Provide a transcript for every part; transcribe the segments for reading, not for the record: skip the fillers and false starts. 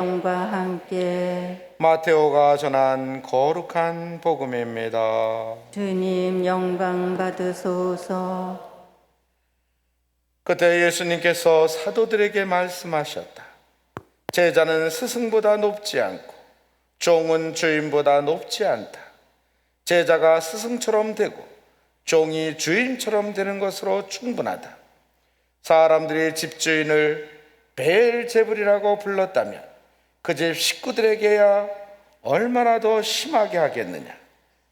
영과 함께 마테오가 전한 거룩한 복음입니다. 주님 영광 받으소서. 그때 예수님께서 사도들에게 말씀하셨다. 제자는 스승보다 높지 않고 종은 주인보다 높지 않다. 제자가 스승처럼 되고 종이 주인처럼 되는 것으로 충분하다. 사람들이 집주인을 베엘제불이라고 불렀다면 그 집 식구들에게야 얼마나 더 심하게 하겠느냐.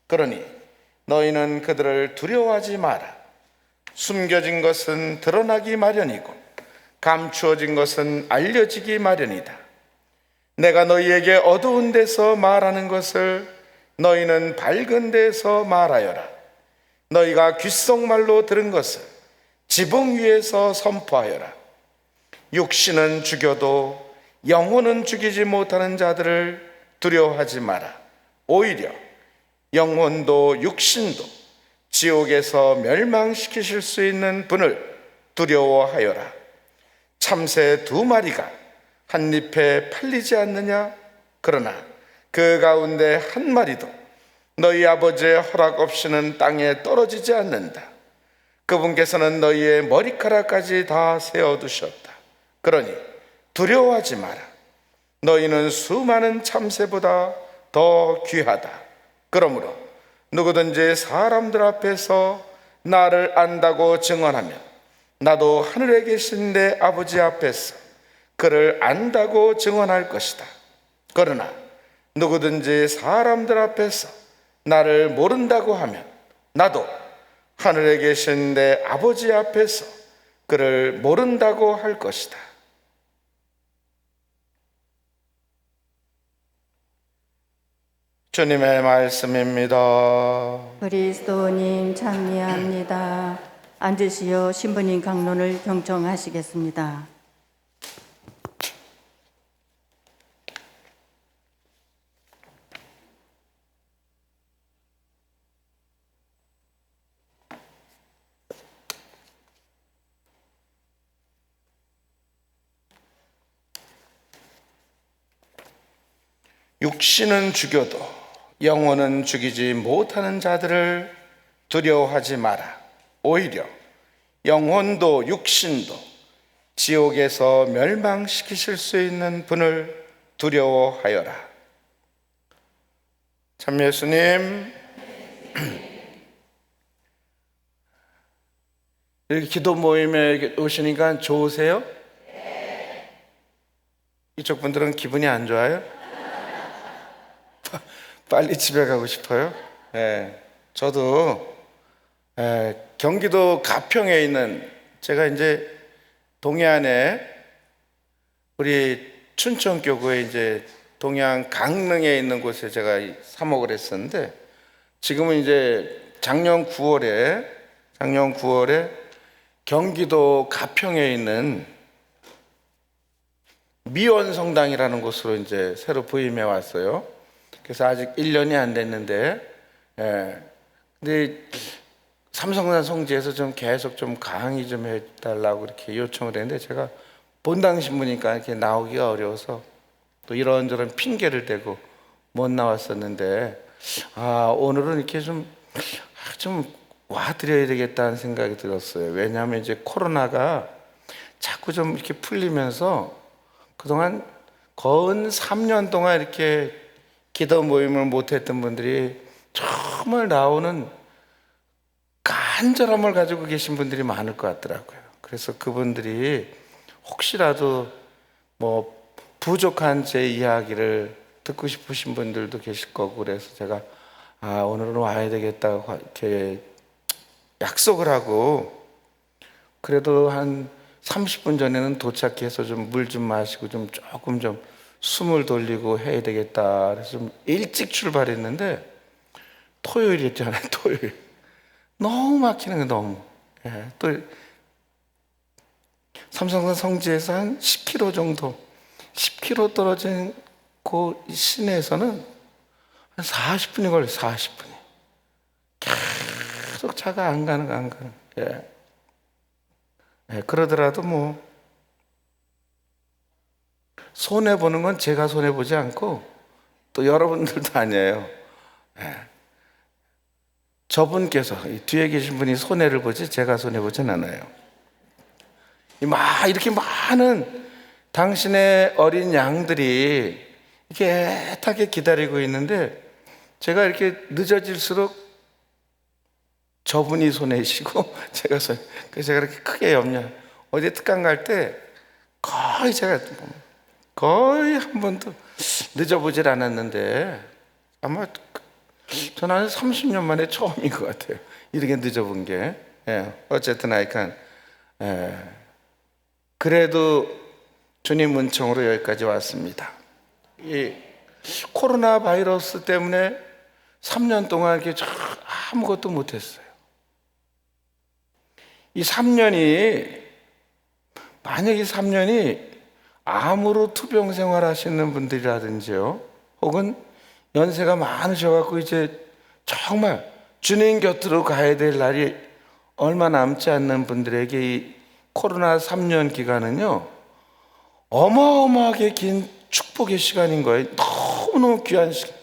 그러니 너희는 그들을 두려워하지 마라. 숨겨진 것은 드러나기 마련이고 감추어진 것은 알려지기 마련이다. 내가 너희에게 어두운 데서 말하는 것을 너희는 밝은 데서 말하여라. 너희가 귓속말로 들은 것을 지붕 위에서 선포하여라. 육신은 죽여도 영혼은 죽이지 못하는 자들을 두려워하지 마라. 오히려 영혼도 육신도 지옥에서 멸망시키실 수 있는 분을 두려워하여라. 참새 2마리가 한 잎에 팔리지 않느냐? 그러나 그 가운데 한 마리도 너희 아버지의 허락 없이는 땅에 떨어지지 않는다. 그분께서는 너희의 머리카락까지 다 세어두셨다. 그러니 두려워하지 마라. 너희는 수많은 참새보다 더 귀하다. 그러므로 누구든지 사람들 앞에서 나를 안다고 증언하면 나도 하늘에 계신 내 아버지 앞에서 그를 안다고 증언할 것이다. 그러나 누구든지 사람들 앞에서 나를 모른다고 하면 나도 하늘에 계신 내 아버지 앞에서 그를 모른다고 할 것이다. 주님의 말씀입니다. 그리스도님 찬미합니다. 앉으시어 신부님 강론을 경청하시겠습니다. 육신은 죽여도 영혼은 죽이지 못하는 자들을 두려워하지 마라. 오히려 영혼도 육신도 지옥에서 멸망시키실 수 있는 분을 두려워하여라. 참 예수님, 이렇게 기도 모임에 오시니까 좋으세요? 이쪽 분들은 기분이 안 좋아요? 빨리 집에 가고 싶어요? 저도 경기도 가평에 있는, 제가 이제 동해안에 우리 춘천교구에 이제 동해안 강릉에 있는 곳에 제가 사목을 했었는데, 지금은 이제 작년 9월에 경기도 가평에 있는 미원성당이라는 곳으로 이제 새로 부임해 왔어요. 그래서 아직 1년이 안 됐는데, 근데 삼성산 성지에서 좀 계속 좀 강의 좀 해달라고 이렇게 요청을 했는데, 제가 본당 신부니까 이렇게 나오기가 어려워서 또 이런저런 핑계를 대고 못 나왔었는데, 오늘은 이렇게 좀 와드려야 되겠다는 생각이 들었어요. 왜냐하면 이제 코로나가 자꾸 좀 이렇게 풀리면서 그동안 거의 3년 동안 이렇게 기도 모임을 못했던 분들이 정말 나오는 간절함을 가지고 계신 분들이 많을 것 같더라고요. 그래서 그분들이 혹시라도 뭐 부족한 제 이야기를 듣고 싶으신 분들도 계실 거고, 그래서 제가 오늘은 와야 되겠다고 이렇게 약속을 하고, 그래도 한 30분 전에는 도착해서 좀 물 좀 마시고 조금 좀 숨을 돌리고 해야 되겠다. 그래서 좀 일찍 출발했는데, 토요일이었잖아요. 토요일 너무 막히는 거 너무. 또 삼성산 성지에서 한 10km 정도, 10km 떨어진 그 시내에서는 한 40분이 걸려요. 40분이 계속 차가 안 가는. 그러더라도 뭐 손해보는 건 제가 손해보지 않고 또 여러분들도 아니에요. 예. 저분께서, 이 뒤에 계신 분이 손해를 보지 제가 손해보진 않아요. 이렇게 많은 당신의 어린 양들이 이렇게 애타게 기다리고 있는데 제가 이렇게 늦어질수록 저분이 손해시고 제가 손해. 그래서 제가 그렇게 크게 염려. 어디 특강 갈 때 거의 한 번도 늦어보질 않았는데 아마 저는 한 30년 만에 처음인 것 같아요. 이렇게 늦어본 게. 예, 어쨌든 하여간 그래도 주님 은총으로 여기까지 왔습니다. 이 코로나 바이러스 때문에 3년 동안 이렇게 아무것도 못했어요. 이 3년이 만약에 3년이 암으로 투병 생활하시는 분들이라든지요, 혹은 연세가 많으셔갖고 이제 정말 주님 곁으로 가야 될 날이 얼마 남지 않는 분들에게 이 코로나 3년 기간은요 어마어마하게 긴 축복의 시간인 거예요. 너무너무 귀한 시간.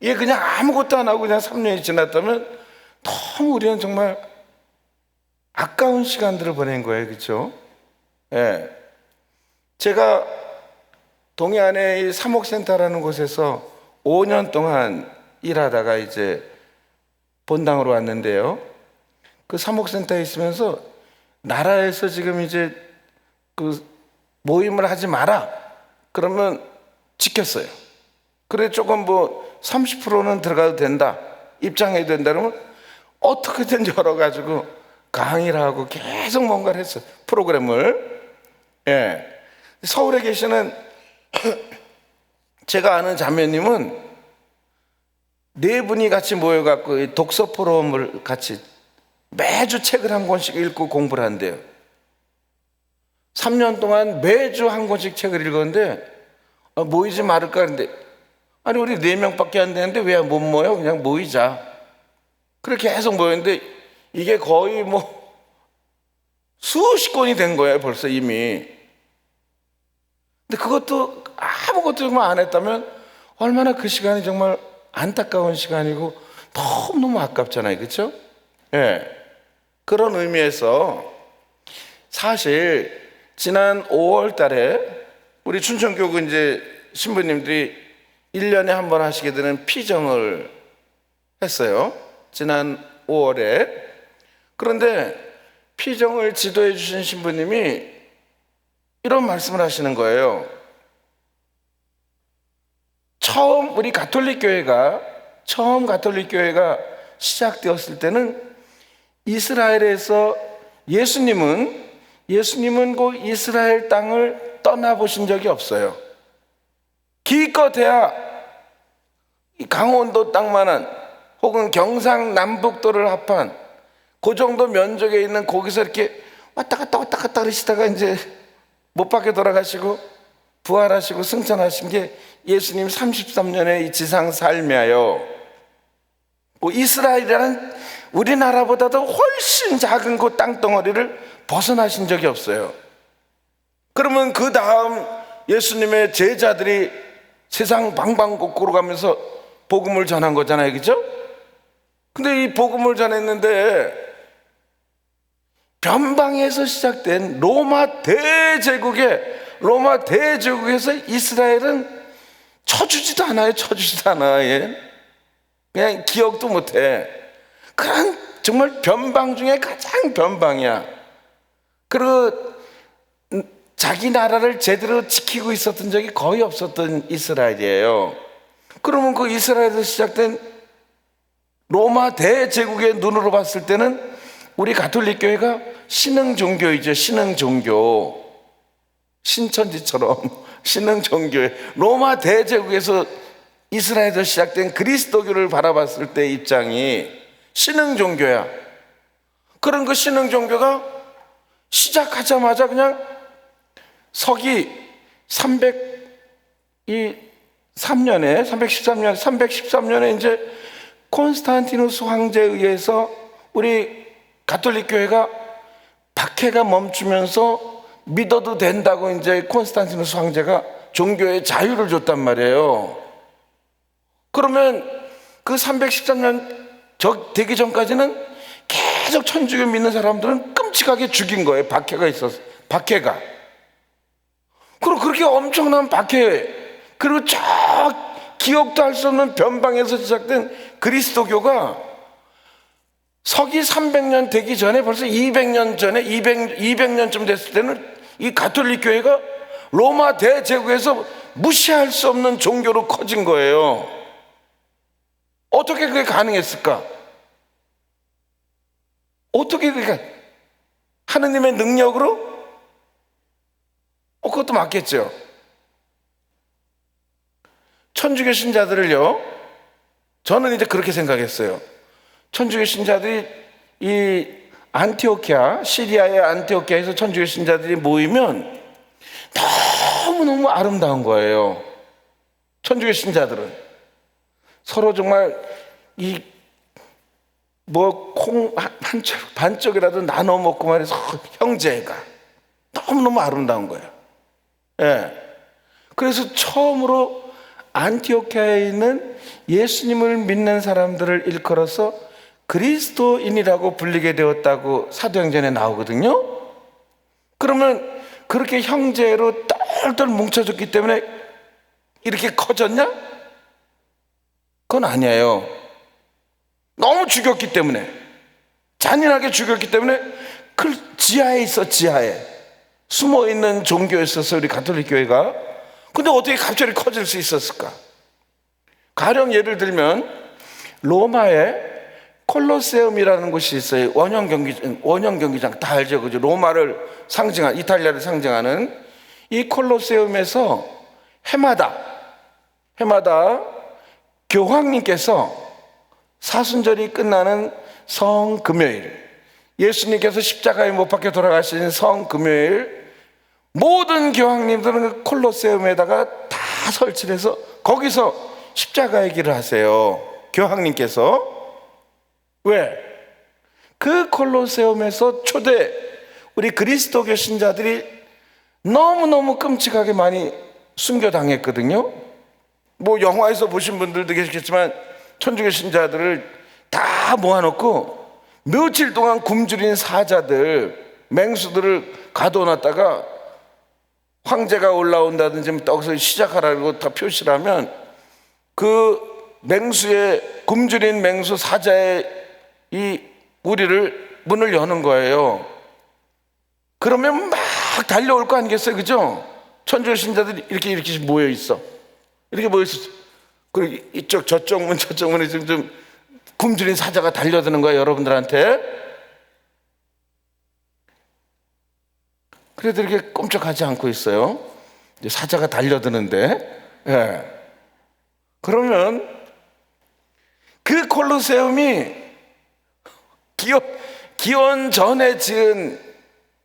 이게 그냥 아무것도 안 하고 그냥 3년이 지났다면 너무 우리는 정말 아까운 시간들을 보낸 거예요. 그렇죠? 예. 제가 동해안의 이 사목센터라는 곳에서 5년 동안 일하다가 이제 본당으로 왔는데요. 그 사목센터에 있으면서 나라에서 지금 이제 그 모임을 하지 마라 그러면 지켰어요. 그래 조금 뭐 30%는 들어가도 된다, 입장해야 된다 그러면 어떻게든 열어가지고 강의를 하고 계속 뭔가를 했어요. 프로그램을. 예. 서울에 계시는 제가 아는 자매님은 4분이 같이 모여갖고 독서 포럼을 같이 매주 책을 한 권씩 읽고 공부를 한대요. 3년 동안 매주 한 권씩 책을 읽었는데 모이지 말을까 하는데 아니 우리 4명밖에 안 되는데 왜 못 모여? 그냥 모이자. 그렇게 계속 모였는데 이게 거의 뭐 수십 권이 된 거예요 벌써 이미. 근데 그것도 아무것도 정말 안 했다면 얼마나 그 시간이 정말 안타까운 시간이고 너무너무 아깝잖아요. 그렇죠? 예. 그런 의미에서 사실 지난 5월 달에 우리 춘천교구 이제 신부님들이 1년에 한 번 하시게 되는 피정을 했어요. 지난 5월에. 그런데 피정을 지도해 주신 신부님이 이런 말씀을 하시는 거예요. 우리 가톨릭 교회가 시작되었을 때는 이스라엘에서 예수님은 그 이스라엘 땅을 떠나보신 적이 없어요. 기껏해야 강원도 땅만한 혹은 경상남북도를 합한 그 정도 면적에 있는 거기서 이렇게 왔다 갔다 그러시다가 이제 못 밖에 돌아가시고 부활하시고 승천하신 게 예수님 33년의 이 지상 삶이에요. 이스라엘이라는 우리나라보다도 훨씬 작은 그 땅덩어리를 벗어나신 적이 없어요. 그러면 그 다음 예수님의 제자들이 세상 방방곡곡으로 가면서 복음을 전한 거잖아요. 그죠? 근데 이 복음을 전했는데 변방에서 시작된 로마 대제국에서 이스라엘은 쳐주지도 않아요. 그냥 기억도 못해. 그런 정말 변방 중에 가장 변방이야. 그리고 자기 나라를 제대로 지키고 있었던 적이 거의 없었던 이스라엘이에요. 그러면 그 이스라엘에서 시작된 로마 대제국의 눈으로 봤을 때는 우리 가톨릭 교회가 신흥 종교이죠. 신흥 종교. 신천지처럼 신흥 종교에 로마 대제국에서 이스라엘에서 시작된 그리스도교를 바라봤을 때 입장이 신흥 종교야. 그런 그 신흥 종교가 시작하자마자 그냥 서기 313년에 이제 콘스탄티누스 황제에 의해서 우리 가톨릭 교회가 박해가 멈추면서 믿어도 된다고 이제 콘스탄티누스 황제가 종교의 자유를 줬단 말이에요. 그러면 그 313년 되기 전까지는 계속 천주교 믿는 사람들은 끔찍하게 죽인 거예요. 박해가 있어서. 박해가. 그리고 그렇게 엄청난 박해, 그리고 저 기억도 할 수 없는 변방에서 시작된 그리스도교가 서기 300년 되기 전에 벌써 200년 전에 200년쯤 됐을 때는 이 가톨릭 교회가 로마 대제국에서 무시할 수 없는 종교로 커진 거예요. 어떻게 그게 가능했을까? 어떻게 그게 하느님의 능력으로? 그것도 맞겠죠. 천주교 신자들을요, 저는 이제 그렇게 생각했어요. 천주교 신자들이 이 안티오키아, 시리아의 안티오키아에서 천주교 신자들이 모이면 너무너무 아름다운 거예요. 천주교 신자들은 서로 정말 이 뭐 콩 반쪽이라도 나눠 먹고 말해서 형제가 너무너무 아름다운 거예요. 예. 그래서 처음으로 안티오키아에 있는 예수님을 믿는 사람들을 일컬어서 그리스도인이라고 불리게 되었다고 사도행전에 나오거든요. 그러면 그렇게 형제로 똘똘 뭉쳐졌기 때문에 이렇게 커졌냐? 그건 아니에요. 너무 죽였기 때문에, 잔인하게 죽였기 때문에 그 지하에 있어, 지하에 숨어있는 종교였어서 우리 가톨릭 교회가. 근데 어떻게 갑자기 커질 수 있었을까? 가령 예를 들면 로마에 콜로세움이라는 곳이 있어요. 원형 경기장 다 알죠, 그죠? 로마를 상징한, 이탈리아를 상징하는 이 콜로세움에서 해마다 교황님께서 사순절이 끝나는 성금요일, 예수님께서 십자가에 못 박혀 돌아가신 성금요일, 모든 교황님들은 그 콜로세움에다가 다 설치를 해서 거기서 십자가의 길을 하세요. 교황님께서. 왜? 그 콜로세움에서 초대 우리 그리스도교 신자들이 너무너무 끔찍하게 많이 순교당했거든요. 뭐 영화에서 보신 분들도 계시겠지만 천주교 신자들을 다 모아놓고 며칠 동안 굶주린 사자들, 맹수들을 가둬놨다가 황제가 올라온다든지 떡을 시작하라고 다 표시를 하면 그 굶주린 맹수 사자의 이 우리를 문을 여는 거예요. 그러면 막 달려올 거 아니겠어요, 그죠? 천주교 신자들이 이렇게 모여 있어. 이렇게 모여 있어. 그리고 이쪽 저쪽 문에 지금 좀 굶주린 사자가 달려드는 거예요, 여러분들한테. 그래도 이렇게 꼼짝하지 않고 있어요. 이제 사자가 달려드는데, 예. 그러면 그 콜로세움이 기원 전에 지은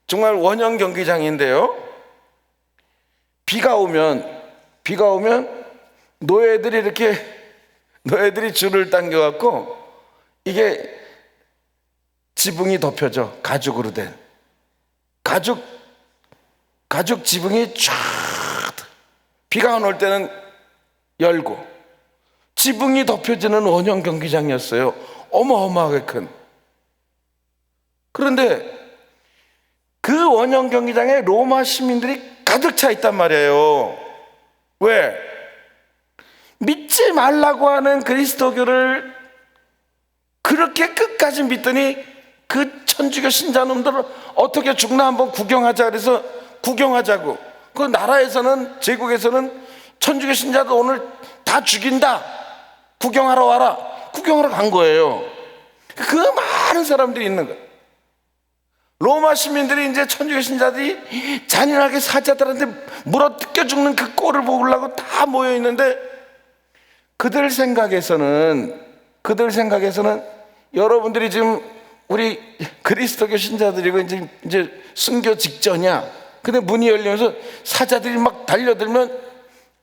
정말 원형 경기장인데요. 비가 오면 노예들이 줄을 당겨갖고 이게 지붕이 덮여져. 가죽으로 된 가죽 지붕이 쫙, 비가 안 올 때는 열고 지붕이 덮여지는 원형 경기장이었어요. 어마어마하게 큰. 그런데 그 원형 경기장에 로마 시민들이 가득 차 있단 말이에요. 왜? 믿지 말라고 하는 그리스도교를 그렇게 끝까지 믿더니 그 천주교 신자놈들을 어떻게 죽나 한번 구경하자 그래서 구경하자고. 그 나라에서는, 제국에서는 천주교 신자들 오늘 다 죽인다, 구경하러 와라, 구경하러 간 거예요. 그 많은 사람들이 있는 거예요. 로마 시민들이 이제 천주교 신자들이 잔인하게 사자들한테 물어 뜯겨 죽는 그 꼴을 보려고 다 모여 있는데, 그들 생각에서는 여러분들이 지금 우리 그리스도교 신자들이고 이제 순교 직전이야. 근데 문이 열리면서 사자들이 막 달려들면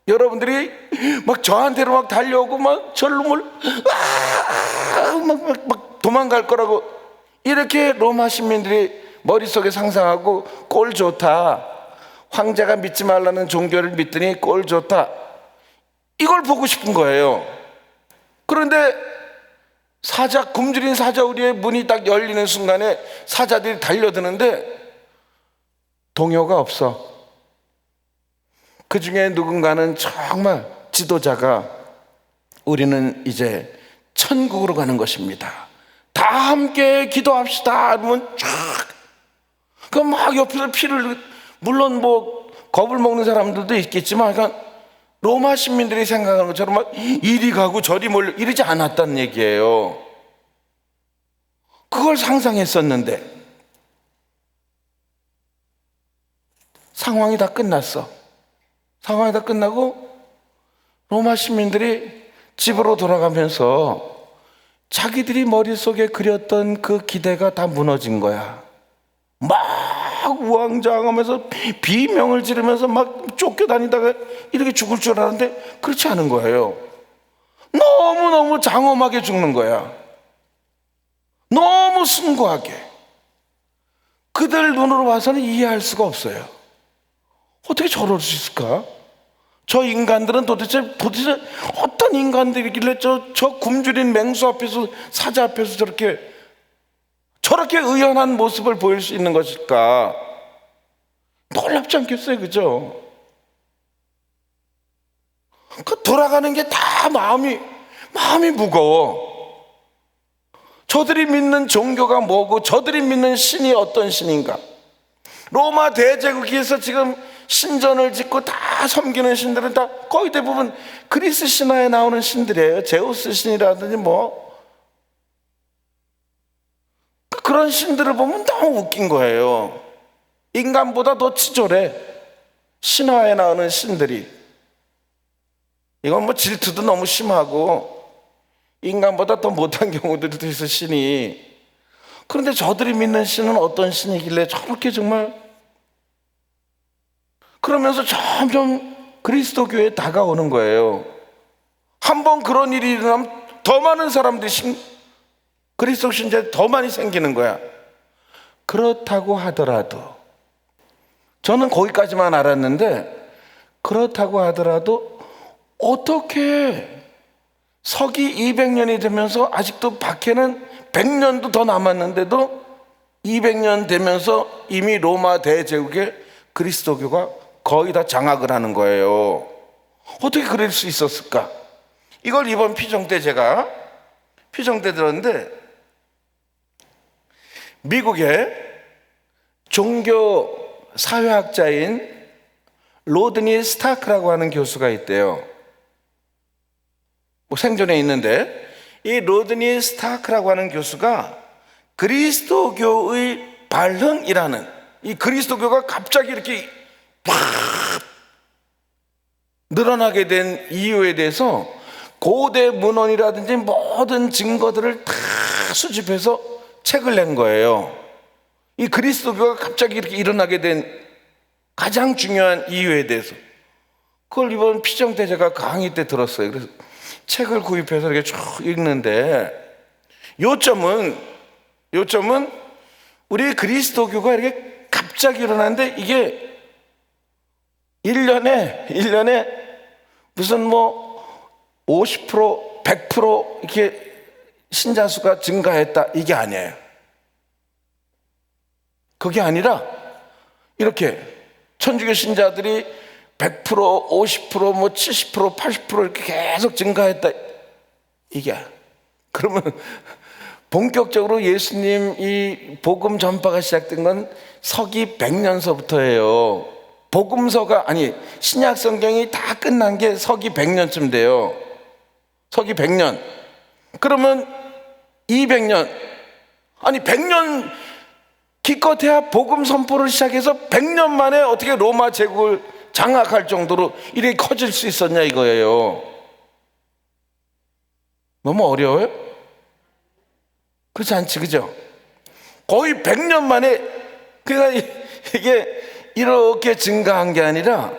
여러분들이 막 저한테로 막 달려오고 막 절로 막 도망갈 거라고 이렇게 로마 시민들이 머릿속에 상상하고 꼴 좋다, 황제가 믿지 말라는 종교를 믿더니 꼴 좋다, 이걸 보고 싶은 거예요. 그런데 굶주린 사자우리의 문이 딱 열리는 순간에 사자들이 달려드는데 동요가 없어. 그 중에 누군가는 정말 지도자가 우리는 이제 천국으로 가는 것입니다, 다 함께 기도합시다 하면 쫙, 그럼 막 옆에서 피를, 물론 뭐 겁을 먹는 사람들도 있겠지만, 그러니까 로마 시민들이 생각하는 것처럼 막 이리 가고 저리 몰려 이러지 않았다는 얘기예요. 그걸 상상했었는데 상황이 다 끝났어. 상황이 다 끝나고 로마 시민들이 집으로 돌아가면서 자기들이 머릿속에 그렸던 그 기대가 다 무너진 거야. 막 우왕좌왕하면서 비명을 지르면서 막 쫓겨다니다가 이렇게 죽을 줄 알았는데 그렇지 않은 거예요. 너무너무 장엄하게 죽는 거야. 너무 숭고하게. 그들 눈으로 봐서는 이해할 수가 없어요. 어떻게 저럴 수 있을까? 저 인간들은 도대체 어떤 인간들이길래 저 굶주린 맹수 앞에서, 사자 앞에서 저렇게 의연한 모습을 보일 수 있는 것일까? 놀랍지 않겠어요, 그죠? 그 돌아가는 게 다 마음이 무거워. 저들이 믿는 종교가 뭐고, 저들이 믿는 신이 어떤 신인가? 로마 대제국에서 지금 신전을 짓고 다 섬기는 신들은 다 거의 대부분 그리스 신화에 나오는 신들이에요. 제우스 신이라든지 뭐 그런 신들을 보면 너무 웃긴 거예요. 인간보다 더 치졸해, 신화에 나오는 신들이. 이건 뭐 질투도 너무 심하고 인간보다 더 못한 경우들도 있어, 신이. 그런데 저들이 믿는 신은 어떤 신이길래 저렇게 정말, 그러면서 점점 그리스도교에 다가오는 거예요. 한번 그런 일이 일어나면 더 많은 사람들이 그리스도 신자들이 더 많이 생기는 거야. 그렇다고 하더라도, 저는 거기까지만 알았는데, 그렇다고 하더라도 어떻게 서기 200년이 되면서 아직도 박해는 100년도 더 남았는데도 200년 되면서 이미 로마 대제국에 그리스도교가 거의 다 장악을 하는 거예요. 어떻게 그럴 수 있었을까? 이걸 이번 피정 때 제가 들었는데, 미국의 종교 사회학자인 로드니 스타크라고 하는 교수가 있대요. 뭐 생존에 있는데, 이 로드니 스타크라고 하는 교수가 그리스도교의 발흥이라는, 이 그리스도교가 갑자기 이렇게 팍 늘어나게 된 이유에 대해서 고대 문헌이라든지 모든 증거들을 다 수집해서 책을 낸 거예요. 이 그리스도교가 갑자기 이렇게 일어나게 된 가장 중요한 이유에 대해서. 그걸 이번 피정 때 제가 강의 때 들었어요. 그래서 책을 구입해서 이렇게 쭉 읽는데, 요점은 우리 그리스도교가 이렇게 갑자기 일어났는데, 이게 1년에 무슨 뭐 50%, 100% 이렇게 신자 수가 증가했다, 이게 아니에요. 그게 아니라 이렇게 천주교 신자들이 100%, 50%, 뭐 70%, 80% 이렇게 계속 증가했다, 이게. 그러면 본격적으로 예수님 이 복음 전파가 시작된 건 서기 100년서부터예요. 복음서가, 아니 신약 성경이 다 끝난 게 서기 100년쯤 돼요. 서기 100년. 그러면 200년, 아니 100년 기껏해야 복음 선포를 시작해서 100년 만에 어떻게 로마 제국을 장악할 정도로 이렇게 커질 수 있었냐 이거예요. 너무 어려워요? 그렇지 않지, 그죠? 거의 100년 만에. 그러니까 이게 이렇게 증가한 게 아니라,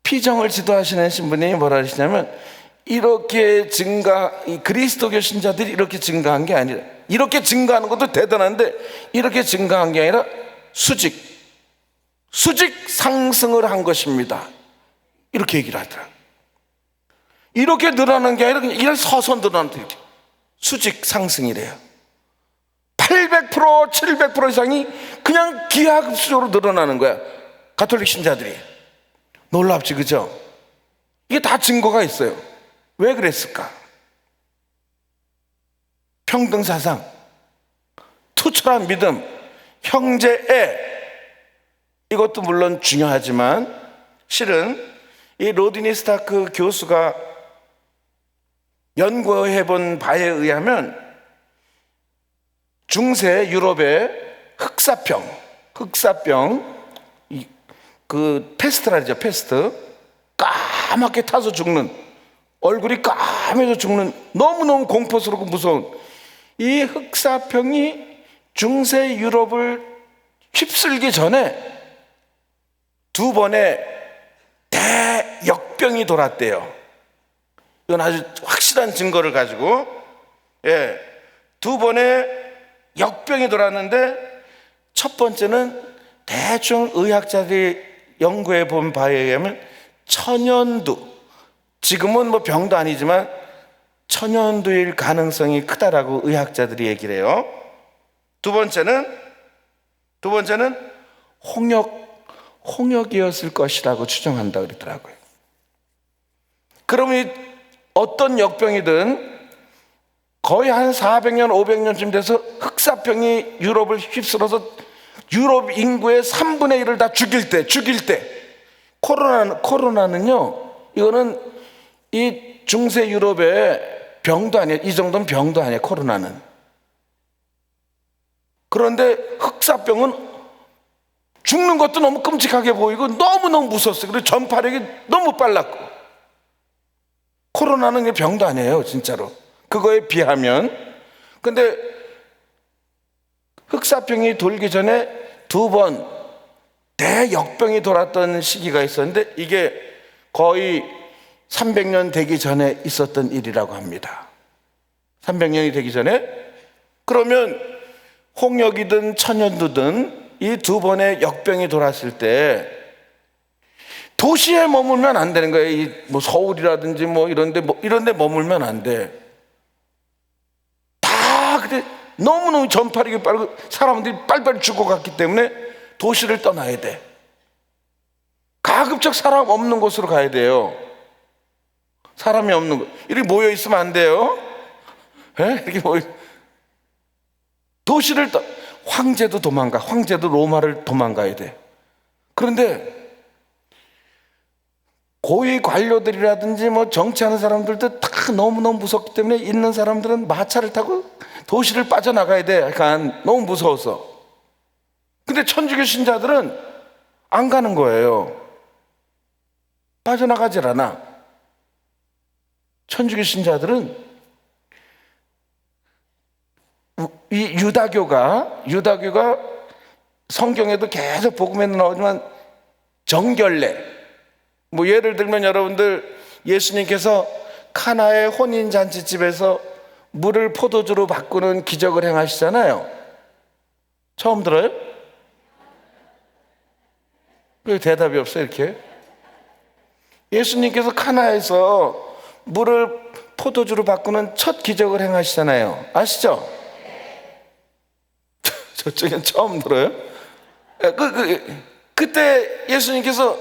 피정을 지도하시는 신부님이 뭐라 하시냐면, 이렇게 이 그리스도교 신자들이 이렇게 증가한 게 아니라, 이렇게 증가하는 것도 대단한데, 이렇게 증가한 게 아니라 수직, 수직 상승을 한 것입니다. 이렇게 얘기를 하더라고요. 이렇게 늘어나는 게 아니라 그냥 이렇게 서서 늘어나는 게 수직 상승이래요. 800%, 700% 이상이 그냥 기하급수적으로 늘어나는 거야. 가톨릭 신자들이. 놀랍지, 그죠? 이게 다 증거가 있어요. 왜 그랬을까? 평등사상, 투철한 믿음, 형제애, 이것도 물론 중요하지만 실은 이 로디니 스타크 교수가 연구해본 바에 의하면 중세 유럽의 흑사병, 그 페스트라죠, 페스트. 까맣게 타서 죽는, 얼굴이 까매져 죽는, 너무너무 공포스럽고 무서운 이 흑사병이 중세 유럽을 휩쓸기 전에 두 번의 대역병이 돌았대요. 이건 아주 확실한 증거를 가지고, 두 번의 역병이 돌았는데, 첫 번째는 대충 의학자들이 연구해 본 바에 의하면 천연두, 지금은 뭐 병도 아니지만 천연두일 가능성이 크다라고 의학자들이 얘기를 해요. 두 번째는 홍역이었을 것이라고 추정한다 그러더라고요. 그러면 어떤 역병이든 거의 한 400년, 500년쯤 돼서 흑사병이 유럽을 휩쓸어서 유럽 인구의 3분의 1을 다 죽일 때 코로나는요, 이거는 이 중세 유럽의 병도 아니에요. 이 정도는 병도 아니에요, 코로나는. 그런데 흑사병은 죽는 것도 너무 끔찍하게 보이고 너무너무 무서웠어요. 그리고 전파력이 너무 빨랐고. 코로나는 병도 아니에요, 진짜로. 그거에 비하면. 근데 흑사병이 돌기 전에 두 번 대역병이 돌았던 시기가 있었는데 이게 거의 300년 되기 전에 있었던 일이라고 합니다. 300년이 되기 전에. 그러면 홍역이든 천연두든 이 두 번의 역병이 돌았을 때 도시에 머물면 안 되는 거예요. 이 뭐 서울이라든지 뭐 이런데 머물면 안 돼. 다 그때 너무너무 전파력이 빠르고 사람들이 빨리빨리 죽어갔기 때문에 도시를 떠나야 돼. 가급적 사람 없는 곳으로 가야 돼요. 사람이 없는 곳. 이렇게 모여 있으면 안 돼요. 이렇게 도시를 황제도 도망가. 황제도 로마를 도망가야 돼. 그런데 고위 관료들이라든지 뭐 정치하는 사람들도 다 너무너무 무섭기 때문에 있는 사람들은 마차를 타고 도시를 빠져나가야 돼. 약간 너무 무서워서. 근데 천주교 신자들은 안 가는 거예요. 빠져나가질 않아. 천주교 신자들은 이 유다교가 성경에도 계속 복음에도 나오지만 정결례, 뭐 예를 들면 여러분들 예수님께서 카나의 혼인잔치집에서 물을 포도주로 바꾸는 기적을 행하시잖아요. 처음 들어요? 왜 대답이 없어요 이렇게? 예수님께서 카나에서 물을 포도주로 바꾸는 첫 기적을 행하시잖아요. 아시죠? 저쪽엔 처음 들어요? 그때 예수님께서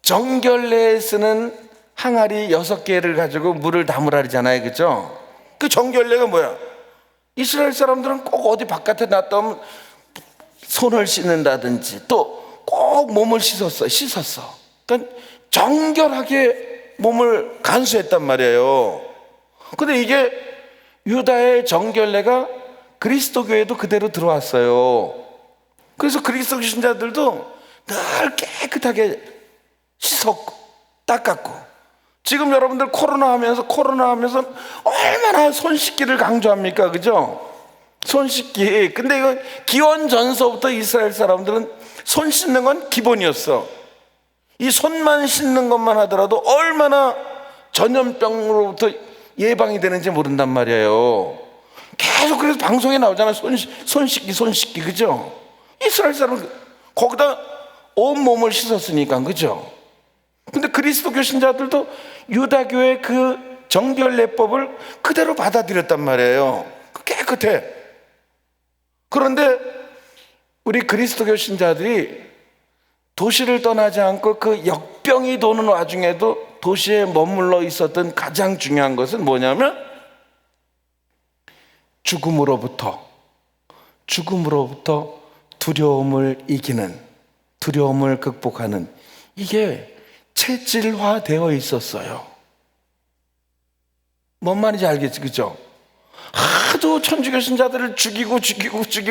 정결례에 쓰는 항아리 6개를 가지고 물을 담으라 그러잖아요. 그죠? 그 정결례가 뭐야? 이스라엘 사람들은 꼭 어디 바깥에 놨다 오면 손을 씻는다든지 또 꼭 몸을 씻었어. 그러니까 정결하게 몸을 간수했단 말이에요. 근데 이게 유다의 정결례가 그리스도교에도 그대로 들어왔어요. 그래서 그리스도 신자들도 늘 깨끗하게 씻었고 닦았고. 지금 여러분들 코로나 하면서 얼마나 손 씻기를 강조합니까? 그죠? 손 씻기. 근데 이거 기원 전서부터 이스라엘 사람들은 손 씻는 건 기본이었어. 이 손만 씻는 것만 하더라도 얼마나 전염병으로부터 예방이 되는지 모른단 말이에요. 계속 그래서 방송에 나오잖아요. 손 씻기, 그죠? 이스라엘 사람은 거기다 온몸을 씻었으니까, 그죠? 근데 그리스도교 신자들도 유다교의 그 정결례법을 그대로 받아들였단 말이에요. 깨끗해. 그런데 우리 그리스도교 신자들이 도시를 떠나지 않고 그 역병이 도는 와중에도 도시에 머물러 있었던 가장 중요한 것은 뭐냐면 죽음으로부터 두려움을 이기는, 두려움을 극복하는, 이게 체질화되어 있었어요. 뭔 말인지 알겠지, 그죠? 하도 천주교 신자들을 죽이고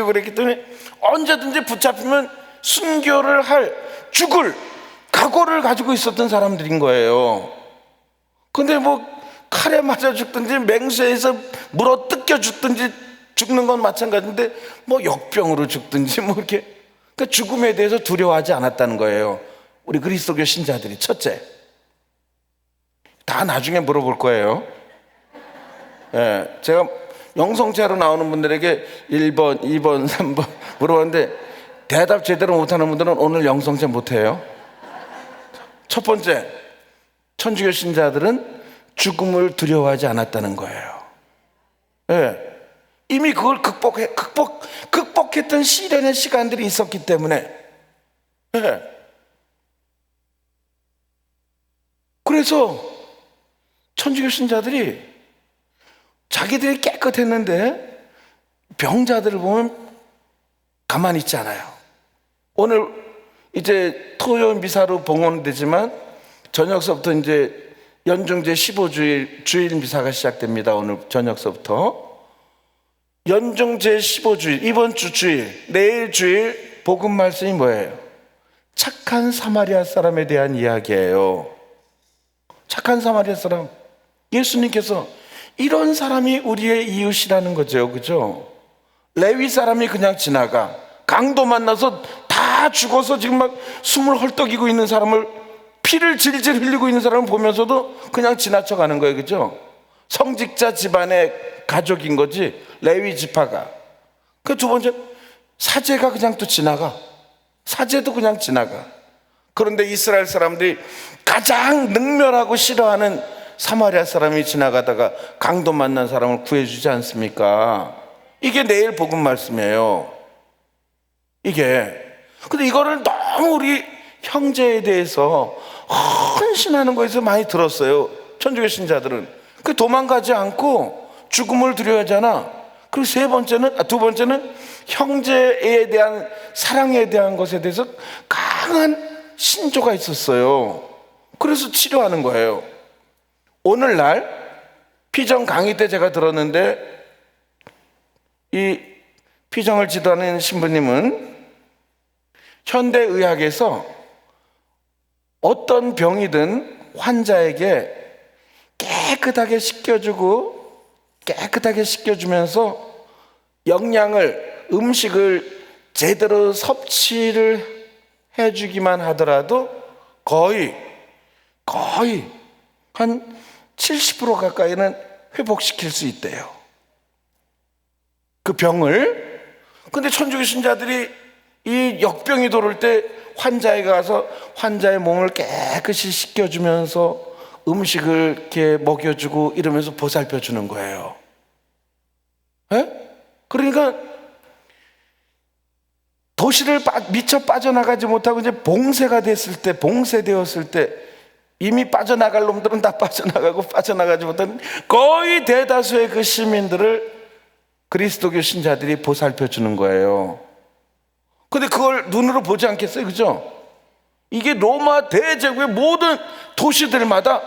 그랬기 때문에 언제든지 붙잡히면 순교를 죽을 각오를 가지고 있었던 사람들인 거예요. 근데 뭐 칼에 맞아 죽든지 맹수에서 물어 뜯겨 죽든지 죽는 건 마찬가지인데 뭐 역병으로 죽든지 뭐 이렇게, 그러니까 죽음에 대해서 두려워하지 않았다는 거예요. 우리 그리스도교 신자들이. 첫째, 다 나중에 물어볼 거예요. 예, 제가 영성체로 나오는 분들에게 1번, 2번, 3번 물어봤는데 대답 제대로 못하는 분들은 오늘 영성체 못해요. 첫 번째, 천주교 신자들은 죽음을 두려워하지 않았다는 거예요. 예, 이미 그걸 극복했던 시련의 시간들이 있었기 때문에. 예. 그래서 천주교 신자들이 자기들이 깨끗했는데 병자들을 보면 가만히 있지 않아요. 오늘 이제 토요 미사로 봉헌되지만 저녁서부터 이제 연중제 15주일 주일 미사가 시작됩니다. 오늘 저녁서부터 연중제 15주일, 이번 주 주일, 내일 주일 복음 말씀이 뭐예요? 착한 사마리아 사람에 대한 이야기예요. 착한 사마리아 사람, 예수님께서 이런 사람이 우리의 이웃이라는 거죠, 그죠? 레위 사람이 그냥 지나가, 강도 만나서 다 죽어서 지금 막 숨을 헐떡이고 있는 사람을, 피를 질질 흘리고 있는 사람을 보면서도 그냥 지나쳐가는 거예요, 그죠? 성직자 집안의 가족인 거지, 레위 지파가. 그 두 번째, 사제가 그냥 또 지나가. 사제도 그냥 지나가. 그런데 이스라엘 사람들이 가장 능멸하고 싫어하는 사마리아 사람이 지나가다가 강도 만난 사람을 구해주지 않습니까? 이게 내일 복음 말씀이에요. 이게. 근데 이거를 너무 우리 형제에 대해서 헌신하는 거에서 많이 들었어요. 천주교 신자들은. 그 도망가지 않고 죽음을 두려워하잖아. 그리고 두 번째는 형제에 대한 사랑에 대한 것에 대해서 강한 신조가 있었어요. 그래서 치료하는 거예요. 오늘날 피정 강의 때 제가 들었는데, 이 피정을 지도하는 신부님은 현대의학에서 어떤 병이든 환자에게 깨끗하게 씻겨주면서 음식을 제대로 섭취를 해주기만 하더라도 거의 한 70% 가까이는 회복시킬 수 있대요, 그 병을. 근데 천주교 신자들이 이 역병이 돌을 때 환자에게 가서 환자의 몸을 깨끗이 씻겨주면서 음식을 이렇게 먹여주고 이러면서 보살펴 주는 거예요. 에? 그러니까 도시를 미처 빠져나가지 못하고 이제 봉쇄되었을 때 이미 빠져나갈 놈들은 다 빠져나가지 못한 거의 대다수의 그 시민들을 그리스도교 신자들이 보살펴 주는 거예요. 근데 그걸 눈으로 보지 않겠어요, 그죠? 이게 로마 대제국의 모든 도시들마다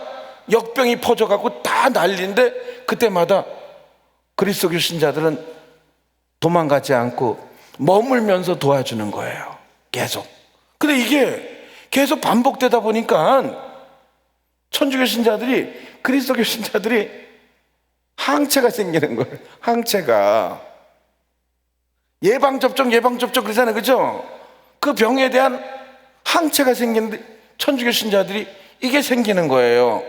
역병이 퍼져가고 다 난리인데 그때마다 그리스도교 신자들은 도망가지 않고 머물면서 도와주는 거예요, 계속. 근데 이게 계속 반복되다 보니까 천주교 신자들이, 그리스도교 신자들이 항체가 생기는 거예요. 항체가. 예방접종 그러잖아요, 그죠? 그 병에 대한 항체가 생기는데 천주교 신자들이 이게 생기는 거예요.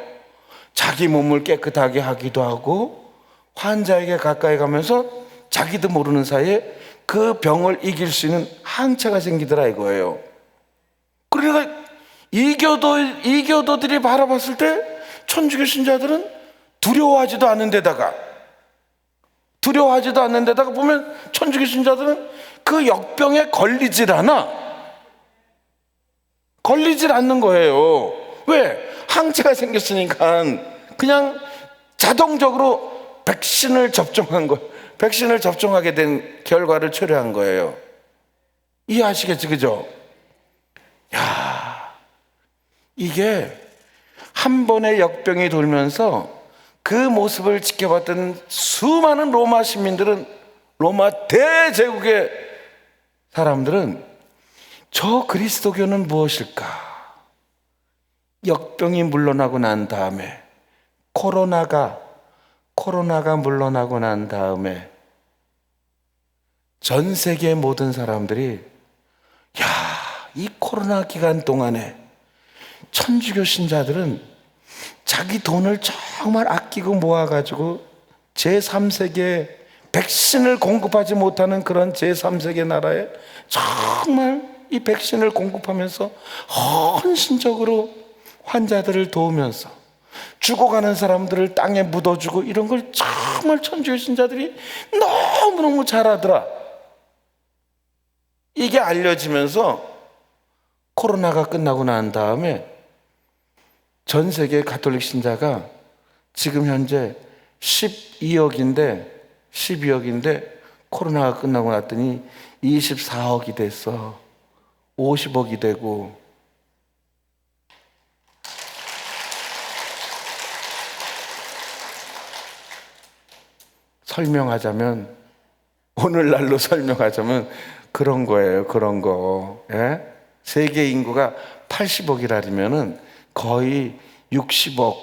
자기 몸을 깨끗하게 하기도 하고 환자에게 가까이 가면서 자기도 모르는 사이에 그 병을 이길 수 있는 항체가 생기더라 이거예요. 그러니까 이교도들이 바라봤을 때 천주교 신자들은 두려워하지도 않는 데다가 보면 천주교 신자들은 그 역병에 걸리질 않는 거예요. 왜? 항체가 생겼으니까 그냥 자동적으로 백신을 접종하게 된 결과를 초래한 거예요. 이해하시겠지, 그죠? 야, 이게 한 번의 역병이 돌면서 그 모습을 지켜봤던 수많은 로마 시민들은, 로마 대제국의 사람들은 저 그리스도교는 무엇일까? 역병이 물러나고 난 다음에, 코로나가 물러나고 난 다음에 전 세계 모든 사람들이 이 코로나 기간 동안에 천주교 신자들은 자기 돈을 정말 아끼고 모아가지고 제3세계 백신을 공급하지 못하는 그런 제3세계 나라에 정말 이 백신을 공급하면서 헌신적으로 환자들을 도우면서 죽어가는 사람들을 땅에 묻어주고 이런 걸 정말 천주교 신자들이 너무너무 잘하더라. 이게 알려지면서 코로나가 끝나고 난 다음에 전 세계 가톨릭 신자가 지금 현재 12억인데 코로나가 끝나고 났더니 24억이 됐어. 50억이 되고. 오늘날로 설명하자면 그런 거예요. 그런 거. 예? 세계 인구가 80억이라면은 거의 60억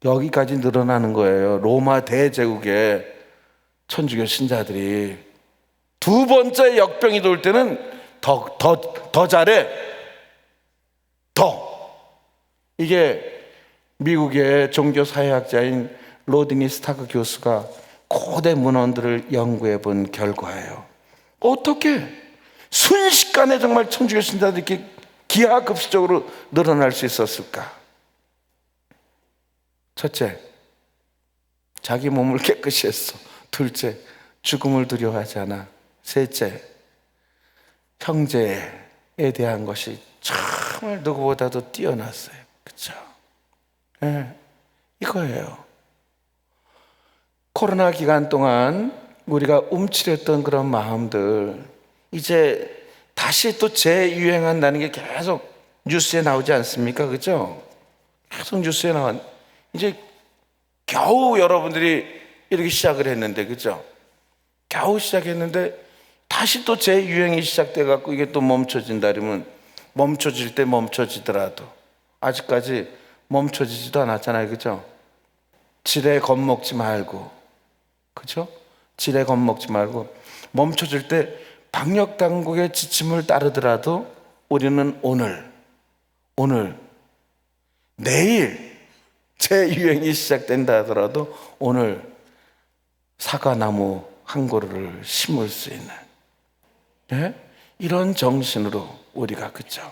여기까지 늘어나는 거예요. 로마 대제국의 천주교 신자들이. 두 번째 역병이 돌 때는 더 잘해. 이게 미국의 종교사회학자인 로드니 스타크 교수가 고대 문헌들을 연구해 본 결과예요. 어떻게 순식간에 정말 천주교 신자들이 이렇게 기하급수적으로 늘어날 수 있었을까? 첫째, 자기 몸을 깨끗이 했어. 둘째, 죽음을 두려워하지 않아. 셋째, 형제에 대한 것이 정말 누구보다도 뛰어났어요. 그렇죠? 네, 이거예요. 코로나 기간 동안 우리가 움츠렸던 그런 마음들 이제 다시 또 재유행한다는 게 계속 뉴스에 나오지 않습니까? 그죠? 계속 뉴스에 나와. 이제 겨우 여러분들이 이렇게 시작을 했는데, 그죠? 겨우 시작했는데 다시 또 재유행이 시작돼 갖고 이게 또 멈춰진다 그러면 멈춰질 때 멈춰지더라도 아직까지 멈춰지지도 않았잖아요. 그죠? 지레 겁먹지 말고, 그죠? 지레 겁먹지 말고 멈춰질 때 방역 당국의 지침을 따르더라도 우리는 오늘, 내일 재유행이 시작된다 하더라도 오늘 사과나무 한 그루를 심을 수 있는, 예? 이런 정신으로 우리가, 그죠?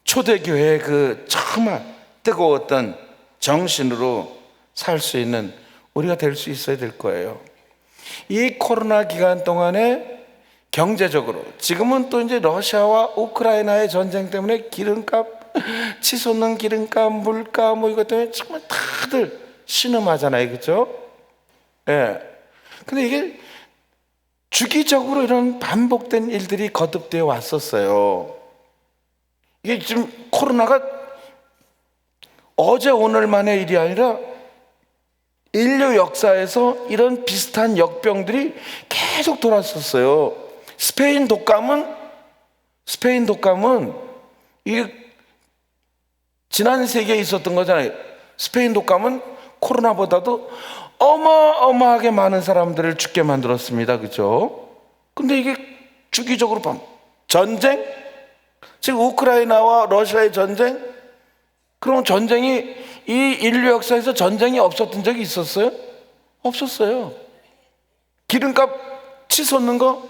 초대교회의 그 정말 뜨거웠던 정신으로 살 수 있는 우리가 될 수 있어야 될 거예요. 이 코로나 기간 동안에 경제적으로 지금은 또 이제 러시아와 우크라이나의 전쟁 때문에 기름값, 치솟는 기름값, 물가 뭐 이것 때문에 정말 다들 신음하잖아요. 그죠? 예. 근데 이게 주기적으로 이런 반복된 일들이 거듭되어 왔었어요. 이게 지금 코로나가 어제 오늘만의 일이 아니라 인류 역사에서 이런 비슷한 역병들이 계속 돌았었어요. 스페인 독감은 이게 지난 세기에 있었던 거잖아요. 스페인 독감은 코로나보다도 어마어마하게 많은 사람들을 죽게 만들었습니다. 그죠? 근데 이게 주기적으로 전쟁? 지금 우크라이나와 러시아의 전쟁? 그럼 전쟁이 이 인류 역사에서 전쟁이 없었던 적이 있었어요? 없었어요. 기름값 치솟는 거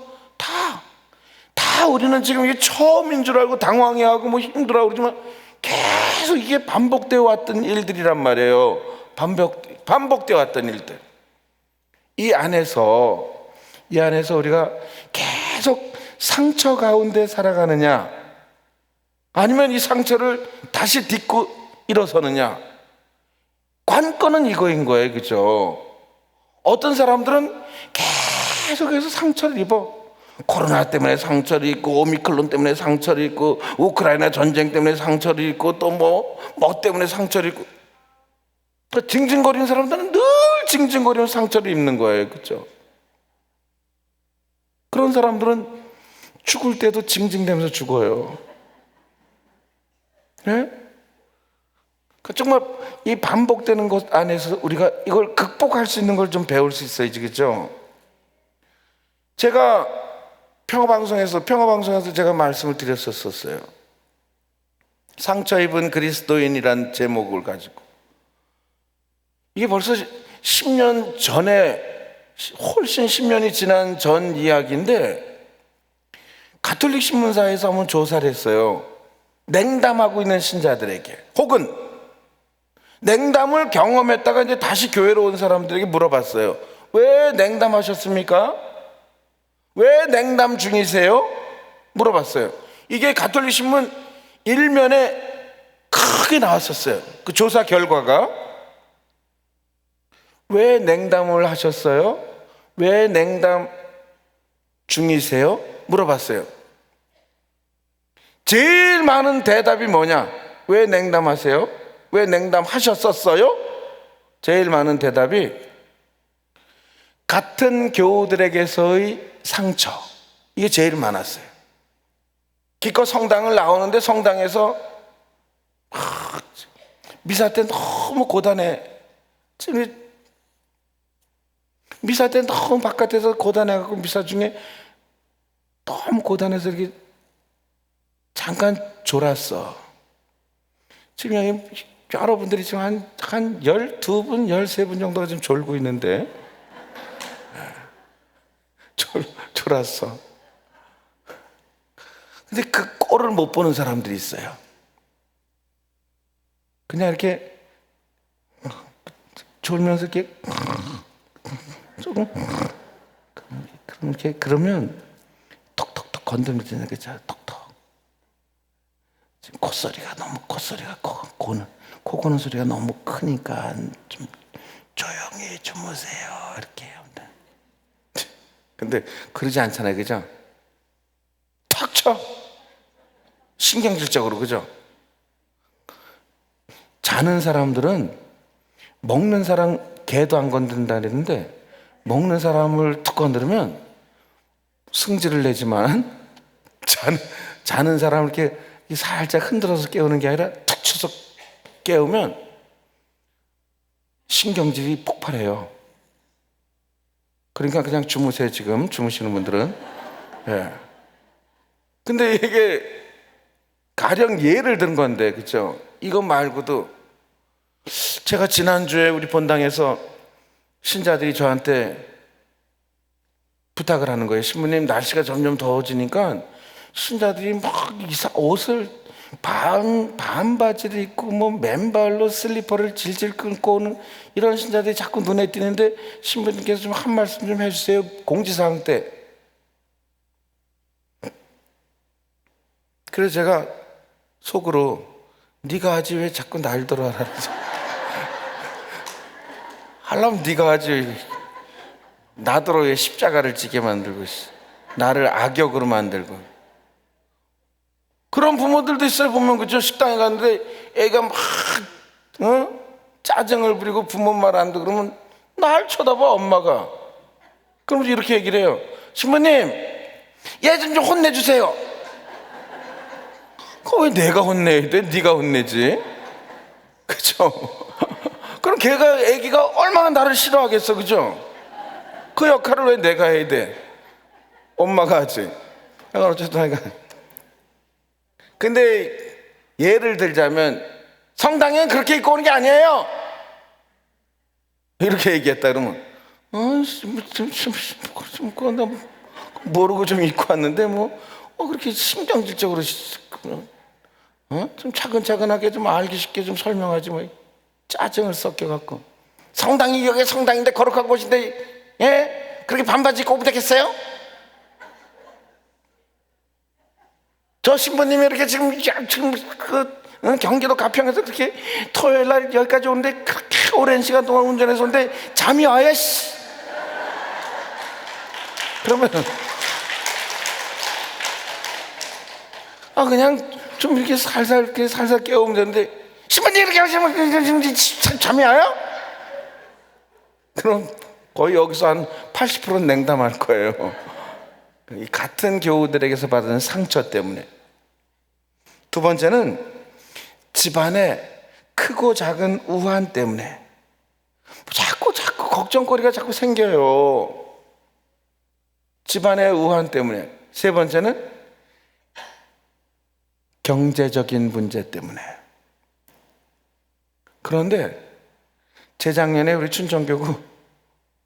다 다 우리는 지금 이게 처음인 줄 알고 당황해하고 뭐 힘들어하고 그러지만 계속 이게 반복되어 왔던 일들이란 말이에요. 반복되어 왔던 일들. 이 안에서 우리가 계속 상처 가운데 살아가느냐, 아니면 이 상처를 다시 딛고 일어서느냐. 관건은 이거인 거예요. 그죠? 어떤 사람들은 계속해서 상처를 입어. 코로나 때문에 상처를 입고, 오미크론 때문에 상처를 입고, 우크라이나 전쟁 때문에 상처를 입고, 또 뭐 때문에 상처를 입고. 징징거리는 사람들은 늘 징징거리는 상처를 입는 거예요. 그죠? 그런 사람들은 죽을 때도 징징대면서 죽어요. 네? 정말 이 반복되는 것 안에서 우리가 이걸 극복할 수 있는 걸 좀 배울 수 있어야지. 그죠? 제가 평화방송에서 제가 말씀을 드렸었어요. 상처 입은 그리스도인이란 제목을 가지고. 이게 벌써 10년 전에, 훨씬 10년이 지난 전 이야기인데, 가톨릭 신문사에서 한번 조사를 했어요. 냉담하고 있는 신자들에게, 혹은 냉담을 경험했다가 이제 다시 교회로 온 사람들에게 물어봤어요. 왜 냉담하셨습니까? 왜 냉담 중이세요? 물어봤어요. 이게 가톨릭 신문 1면에 크게 나왔었어요. 그 조사 결과가. 왜 냉담을 하셨어요? 왜 냉담 중이세요? 물어봤어요. 제일 많은 대답이 뭐냐? 왜 냉담하세요? 왜 냉담하셨었어요? 제일 많은 대답이 같은 교우들에게서의 상처. 이게 제일 많았어요. 기껏 성당을 나오는데 성당에서 미사 때 너무 고단해. 미사 때 너무 바깥에서 고단해갖고 미사 중에 너무 고단해서 이렇게 잠깐 졸았어. 지금 여기 여러분들이 지금 한 12분, 13분 정도가 지금 졸고 있는데 졸았어. 근데 그 꼴을 못 보는 사람들이 있어요. 그냥 이렇게 졸면서 이렇게 조금 그러면 톡톡톡 건드리잖아요. 그죠? 톡톡. 지금 콧소리가 코 고는 소리가 너무 크니까 좀 조용히 주무세요. 이렇게 합니다. 근데 그러지 않잖아요. 그죠? 탁 쳐. 신경질적으로. 그죠? 자는 사람들은 먹는 사람 개도 안 건든다 그랬는데, 먹는 사람을 툭 건드리면 승질을 내지만 자는 사람을 이렇게 살짝 흔들어서 깨우는 게 아니라 툭 쳐서 깨우면 신경질이 폭발해요. 그러니까 그냥 주무세요. 지금 주무시는 분들은. 예. 근데 이게 가령 예를 든 건데, 그죠? 이거 말고도 제가 지난주에 우리 본당에서 신자들이 저한테 부탁을 하는 거예요. 신부님, 날씨가 점점 더워지니까 신자들이 막 옷을 반바지를 입고 뭐 맨발로 슬리퍼를 질질 끊고 오는 이런 신자들이 자꾸 눈에 띄는데 신부님께서 좀 한 말씀 좀 해주세요. 공지사항 때. 그래서 제가 속으로 네가 하지 왜 자꾸 날 들어하라. 하려면 네가 하지. 나더러 왜 십자가를 지게 만들고 있어. 나를 악역으로 만들고. 그런 부모들도 있어요. 보면 그죠? 식당에 갔는데 애가 막 짜증을 부리고 부모 말 안 듣고 그러면 날 쳐다봐 엄마가. 그러면서 이렇게 얘기를 해요. 신부님, 얘 좀 혼내주세요. 그거 왜 내가 혼내야 돼? 네가 혼내지. 그죠? 그럼 애기가 얼마나 나를 싫어하겠어. 그죠? 그 역할을 왜 내가 해야 돼? 엄마가 하지. 어쨌든 하여간. 근데 예를 들자면 성당엔 그렇게 입고 오는 게 아니에요. 이렇게 얘기했다 그러면 모르고 좀 입고 왔는데 뭐 그렇게 신경질적으로 좀 차근차근하게 좀 알기 쉽게 좀 설명하지 뭐 짜증을 섞여갖고 성당이 여기 성당인데 거룩한 곳인데 예? 그렇게 반바지 입고 오면 되겠어요? 저 신부님이 이렇게 지금 경기도 가평에서 그렇게 토요일 날 여기까지 오는데 그렇게 오랜 시간 동안 운전해서 오는데 잠이 와요. 씨. 그러면 그냥 좀 이렇게 살살 깨우면 되는데 신부님 이렇게 하시면 잠이 와요? 그럼 거의 여기서 한 80%는 냉담할 거예요. 이 같은 교우들에게서 받은 상처 때문에. 두 번째는 집안의 크고 작은 우환 때문에 자꾸 걱정거리가 자꾸 생겨요. 집안의 우환 때문에. 세 번째는 경제적인 문제 때문에. 그런데 재작년에 우리 춘천교구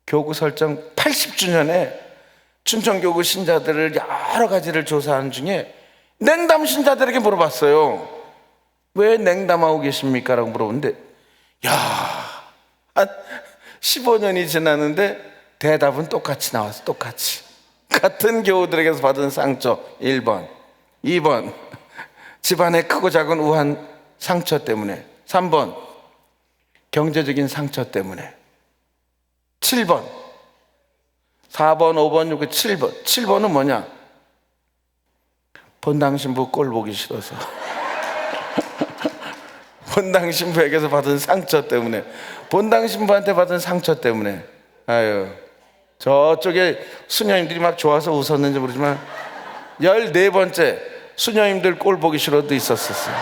교구 설정 80주년에 춘천교구 신자들을 여러 가지를 조사하는 중에 냉담 신자들에게 물어봤어요. 왜 냉담하고 계십니까? 라고 물어보는데 한 15년이 지났는데 대답은 똑같이 나왔어. 똑같이 같은 교우들에게서 받은 상처 1번 2번 집안의 크고 작은 우한 상처 때문에 3번 경제적인 상처 때문에 7번 4번 5번 6번 7번 7번은 뭐냐? 본당 신부 꼴 보기 싫어서 본당 신부에게서 받은 상처 때문에 본당 신부한테 받은 상처 때문에 아유 저쪽에 수녀님들이 막 좋아서 웃었는지 모르지만 14번째 수녀님들 꼴 보기 싫어도 있었어요.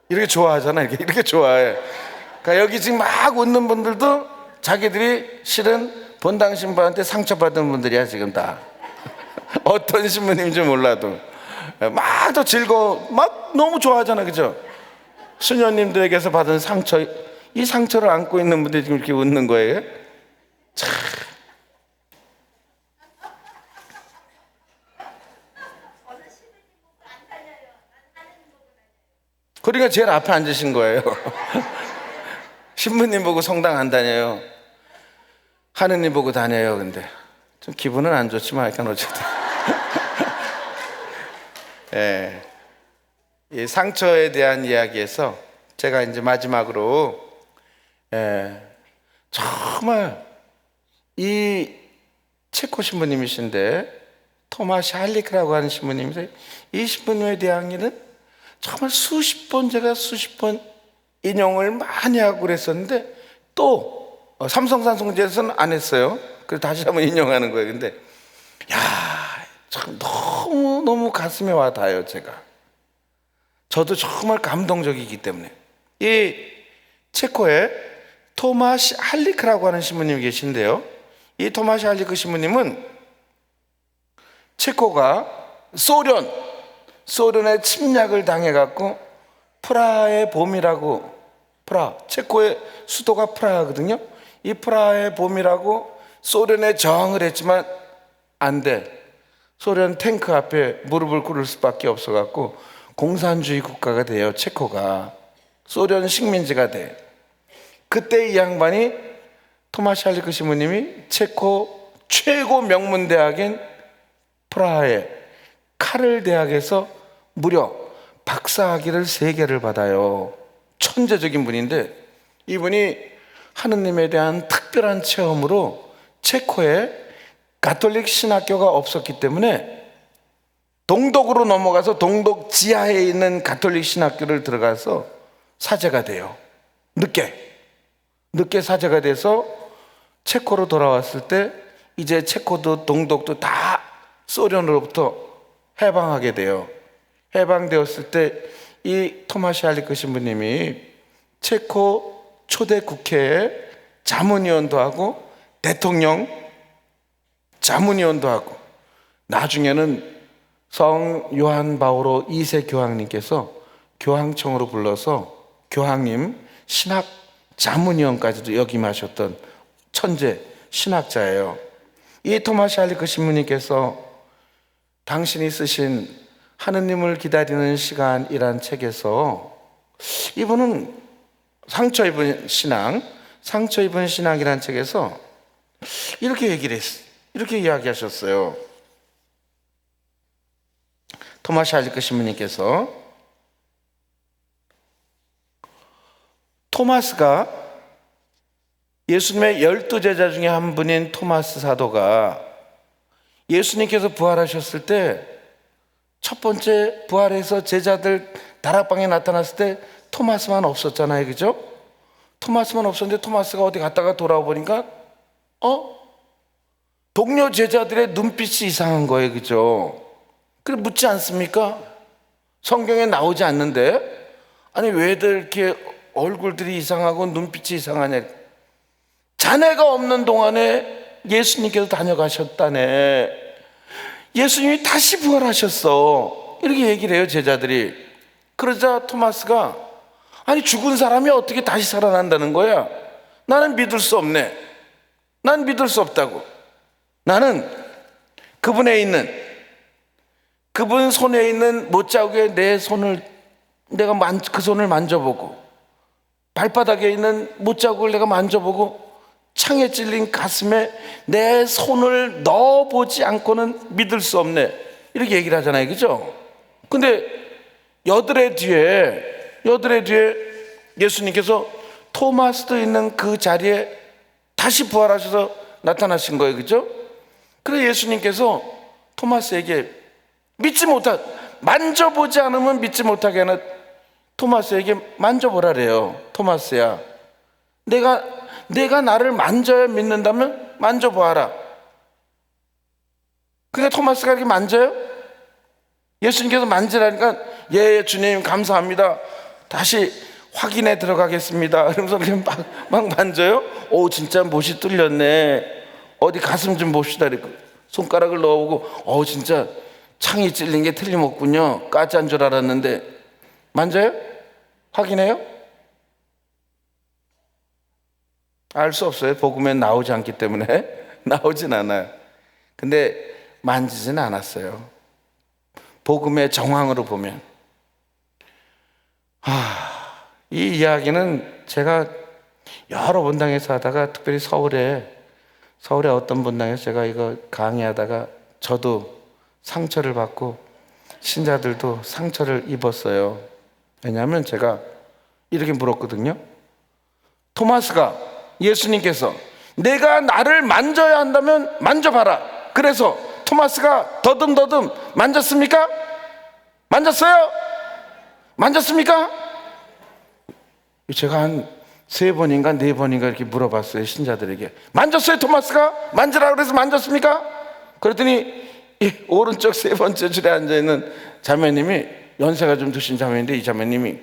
이렇게 좋아하잖아. 이렇게 좋아해. 그러니까 여기 지금 막 웃는 분들도 자기들이 실은 본당 신부한테 상처받은 분들이야 지금 다. 어떤 신부님인지 몰라도 막 더 즐거워 막 너무 좋아하잖아. 그죠? 수녀님들에게서 받은 상처, 이 상처를 안고 있는 분들이 지금 이렇게 웃는 거예요. 참. 그러니까 제일 앞에 앉으신 거예요. 신부님 보고 성당 안 다녀요. 하느님 보고 다녀요. 근데 좀 기분은 안 좋지만 약간 어쨌든 예, 이 상처에 대한 이야기에서 제가 이제 마지막으로 정말 이 체코 신부님이신데 토마시 할리크라고 하는 신부님인데 이 신부님에 대한 일은 정말 수십 번 인용을 많이 하고 그랬었는데 또 삼성산송제에서는 안 했어요. 그래서 다시 한번 인용하는 거예요. 근데 참 너무 가슴에 와 닿아요. 저도 정말 감동적이기 때문에. 이 체코에 토마시 할리크라고 하는 신부님이 계신데요, 이 토마시 할리크 신부님은 체코가 소련의 침략을 당해갖고 프라하의 봄이라고, 체코의 수도가 프라하거든요. 이 프라하의 봄이라고 소련에 저항을 했지만 안 돼. 소련 탱크 앞에 무릎을 꿇을 수밖에 없어갖고 공산주의 국가가 돼요. 체코가 소련 식민지가 돼. 그때 이 양반이 토마시 할리크 신부님이 체코 최고 명문 대학인 프라하의 카를 대학에서 무려 박사학위를 3개를 받아요. 천재적인 분인데 이분이 하느님에 대한 특별한 체험으로 체코에 가톨릭 신학교가 없었기 때문에 동독으로 넘어가서 동독 지하에 있는 가톨릭 신학교를 들어가서 사제가 돼요. 늦게 사제가 돼서 체코로 돌아왔을 때 이제 체코도 동독도 다 소련으로부터 해방하게 돼요. 해방되었을 때 이 토마시 할리크 신부님이 체코 초대 국회에 자문위원도 하고 대통령 자문위원도 하고, 나중에는 성 요한 바오로 2세 교황님께서 교황청으로 불러서 교황님 신학 자문위원까지도 역임하셨던 천재 신학자예요. 이 토마스 할리크 신부님께서 당신이 쓰신 하느님을 기다리는 시간이란 책에서 이분은 상처 입은 신앙이란 책에서 이렇게 얘기를 했어요. 이렇게 이야기하셨어요. 토마스 할리크 신부님께서 토마스가 예수님의 12제자 중에 한 분인 토마스 사도가 예수님께서 부활하셨을 때 첫 번째 부활해서 제자들 다락방에 나타났을 때 토마스만 없었잖아요, 그죠? 토마스만 없었는데 토마스가 어디 갔다가 돌아와 보니까 동료 제자들의 눈빛이 이상한 거예요, 그죠? 그래 묻지 않습니까? 성경에 나오지 않는데 아니 왜들 이렇게 얼굴들이 이상하고 눈빛이 이상하냐. 자네가 없는 동안에 예수님께서 다녀가셨다네. 예수님이 다시 부활하셨어. 이렇게 얘기를 해요, 제자들이. 그러자 토마스가 아니 죽은 사람이 어떻게 다시 살아난다는 거야? 나는 믿을 수 없네. 난 믿을 수 없다고. 나는 그분에 있는, 그분 손에 있는 못자국에 내 손을 내가 그 손을 만져보고 발바닥에 있는 못자국을 내가 만져보고 창에 찔린 가슴에 내 손을 넣어보지 않고는 믿을 수 없네. 이렇게 얘기를 하잖아요, 그죠? 근데 여드레 뒤에 예수님께서 토마스도 있는 그 자리에 다시 부활하셔서 나타나신 거예요, 그죠? 그래서 예수님께서 토마스에게 만져보지 않으면 믿지 못하게 하는 토마스에게 만져보라래요. 토마스야, 내가 나를 만져야 믿는다면 만져보아라. 그러니까 토마스가 이렇게 만져요? 예수님께서 만지라니까 예 주님 감사합니다. 다시 확인에 들어가겠습니다. 그러면서 그냥 막 만져요. 오 진짜 못이 뚫렸네. 어디 가슴 좀 봅시다. 이렇게 손가락을 넣어보고 진짜 창이 찔린 게 틀림없군요. 가짜인 줄 알았는데 만져요? 확인해요? 알 수 없어요. 복음엔 나오지 않기 때문에. 나오진 않아요. 근데 만지진 않았어요. 복음의 정황으로 보면. 이 이야기는 제가 여러 본당에서 하다가 특별히 서울에 어떤 본당에서 제가 이거 강의하다가 저도 상처를 받고 신자들도 상처를 입었어요. 왜냐하면 제가 이렇게 물었거든요. 토마스가 예수님께서 내가 나를 만져야 한다면 만져봐라. 그래서 토마스가 더듬더듬 만졌습니까? 만졌어요? 만졌습니까? 제가 한 3번인가 4번인가 이렇게 물어봤어요, 신자들에게. 만졌어요, 토마스가? 만지라 그래서 만졌습니까? 그랬더니 이 오른쪽 3번째 줄에 앉아있는 자매님이 연세가 좀 드신 자매인데 이 자매님이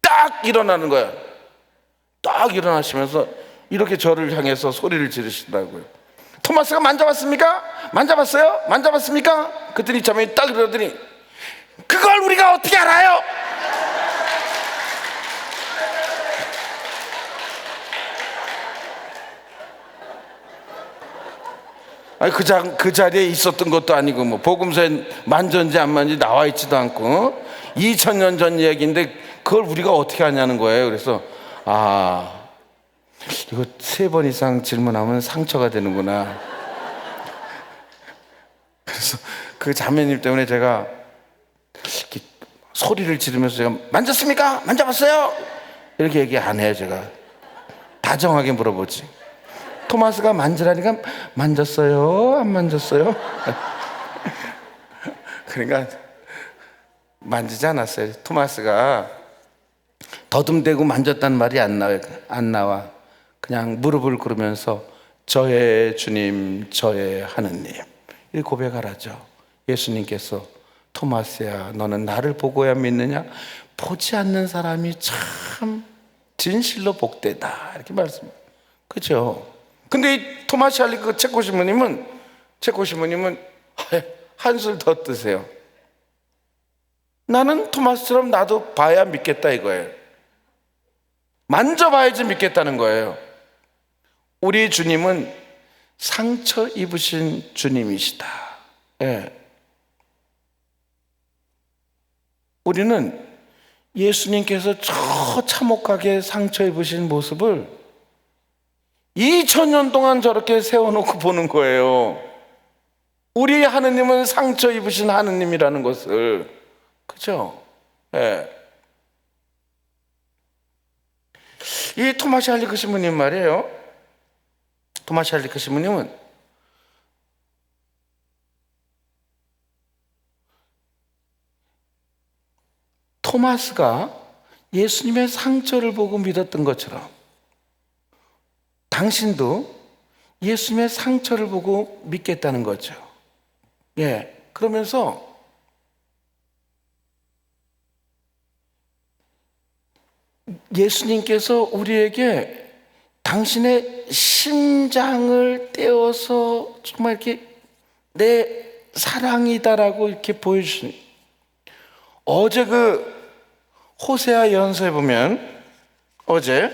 딱 일어나는 거야. 딱 일어나시면서 이렇게 저를 향해서 소리를 지르시더라고요. 토마스가 만져봤습니까? 만져봤어요? 만져봤습니까? 그랬더니 자매님이 딱 이러더니 그걸 우리가 어떻게 알아요? 아니 그 자리에 있었던 것도 아니고 뭐 복음서에 만졌는지 안 만졌는지 나와 있지도 않고 2000년 전 이야기인데 그걸 우리가 어떻게 하냐는 거예요. 그래서 이거 3번 이상 질문하면 상처가 되는구나. 그래서 그 자매님 때문에 제가 이렇게 소리를 지르면서 제가 만졌습니까? 만져봤어요? 이렇게 얘기 안 해요. 제가 다정하게 물어보지. 토마스가 만지라니까 만졌어요? 안 만졌어요? 그러니까 만지지 않았어요. 토마스가 더듬대고 만졌다는 말이 안 나와. 그냥 무릎을 꿇으면서 저의 주님, 저의 하느님 이 고백하라죠. 예수님께서 토마스야, 너는 나를 보고야 믿느냐? 보지 않는 사람이 참 진실로 복되다 이렇게 말씀합니다. 그렇죠? 근데 이 토마스 할리크 체코 신부님은 한술 더 뜨세요. 나는 토마스처럼 나도 봐야 믿겠다 이거예요. 만져봐야지 믿겠다는 거예요. 우리 주님은 상처 입으신 주님이시다. 예. 우리는 예수님께서 저 참혹하게 상처 입으신 모습을 2000년 동안 저렇게 세워놓고 보는 거예요. 우리 하느님은 상처 입으신 하느님이라는 것을. 그죠? 예. 이 토마시 할리크 신부님 말이에요. 토마시 할리크 신부님은 토마스가 예수님의 상처를 보고 믿었던 것처럼 당신도 예수님의 상처를 보고 믿겠다는 거죠. 예. 그러면서 예수님께서 우리에게 당신의 심장을 떼어서 정말 이렇게 내 사랑이다라고 이렇게 보여주신, 어제 그 호세아 예언서에 보면, 어제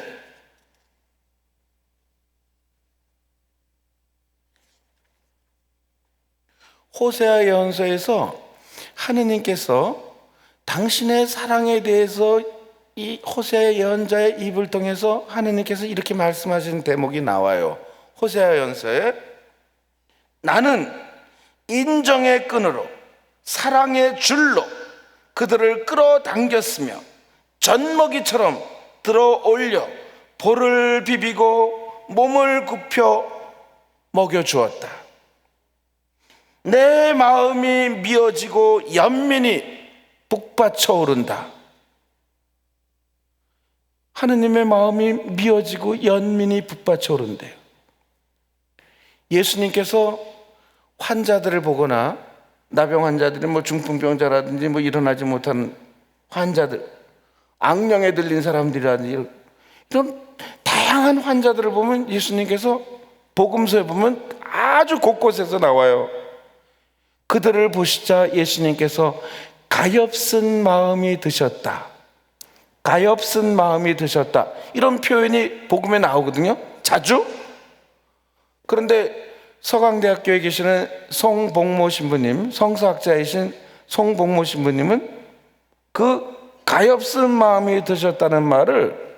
호세아 예언서에서 하느님께서 당신의 사랑에 대해서 이 호세아 예언자의 입을 통해서 하느님께서 이렇게 말씀하신 대목이 나와요. 호세아 예언서에 나는 인정의 끈으로 사랑의 줄로 그들을 끌어당겼으며 젖먹이처럼 들어 올려 볼을 비비고 몸을 굽혀 먹여주었다. 내 마음이 미어지고 연민이 북받쳐 오른다. 하느님의 마음이 미어지고 연민이 북받쳐 오른대요. 예수님께서 환자들을 보거나 나병 환자들이 뭐 중풍병자라든지 뭐 일어나지 못하는 환자들, 악령에 들린 사람들이라든지 이런 다양한 환자들을 보면 예수님께서 복음서에 보면 아주 곳곳에서 나와요. 그들을 보시자 예수님께서 가엾은 마음이 드셨다. 가엾은 마음이 드셨다. 이런 표현이 복음에 나오거든요. 자주. 그런데 서강대학교에 계시는 송복모 신부님, 성서학자이신 송복모 신부님은 그 가엾은 마음이 드셨다는 말을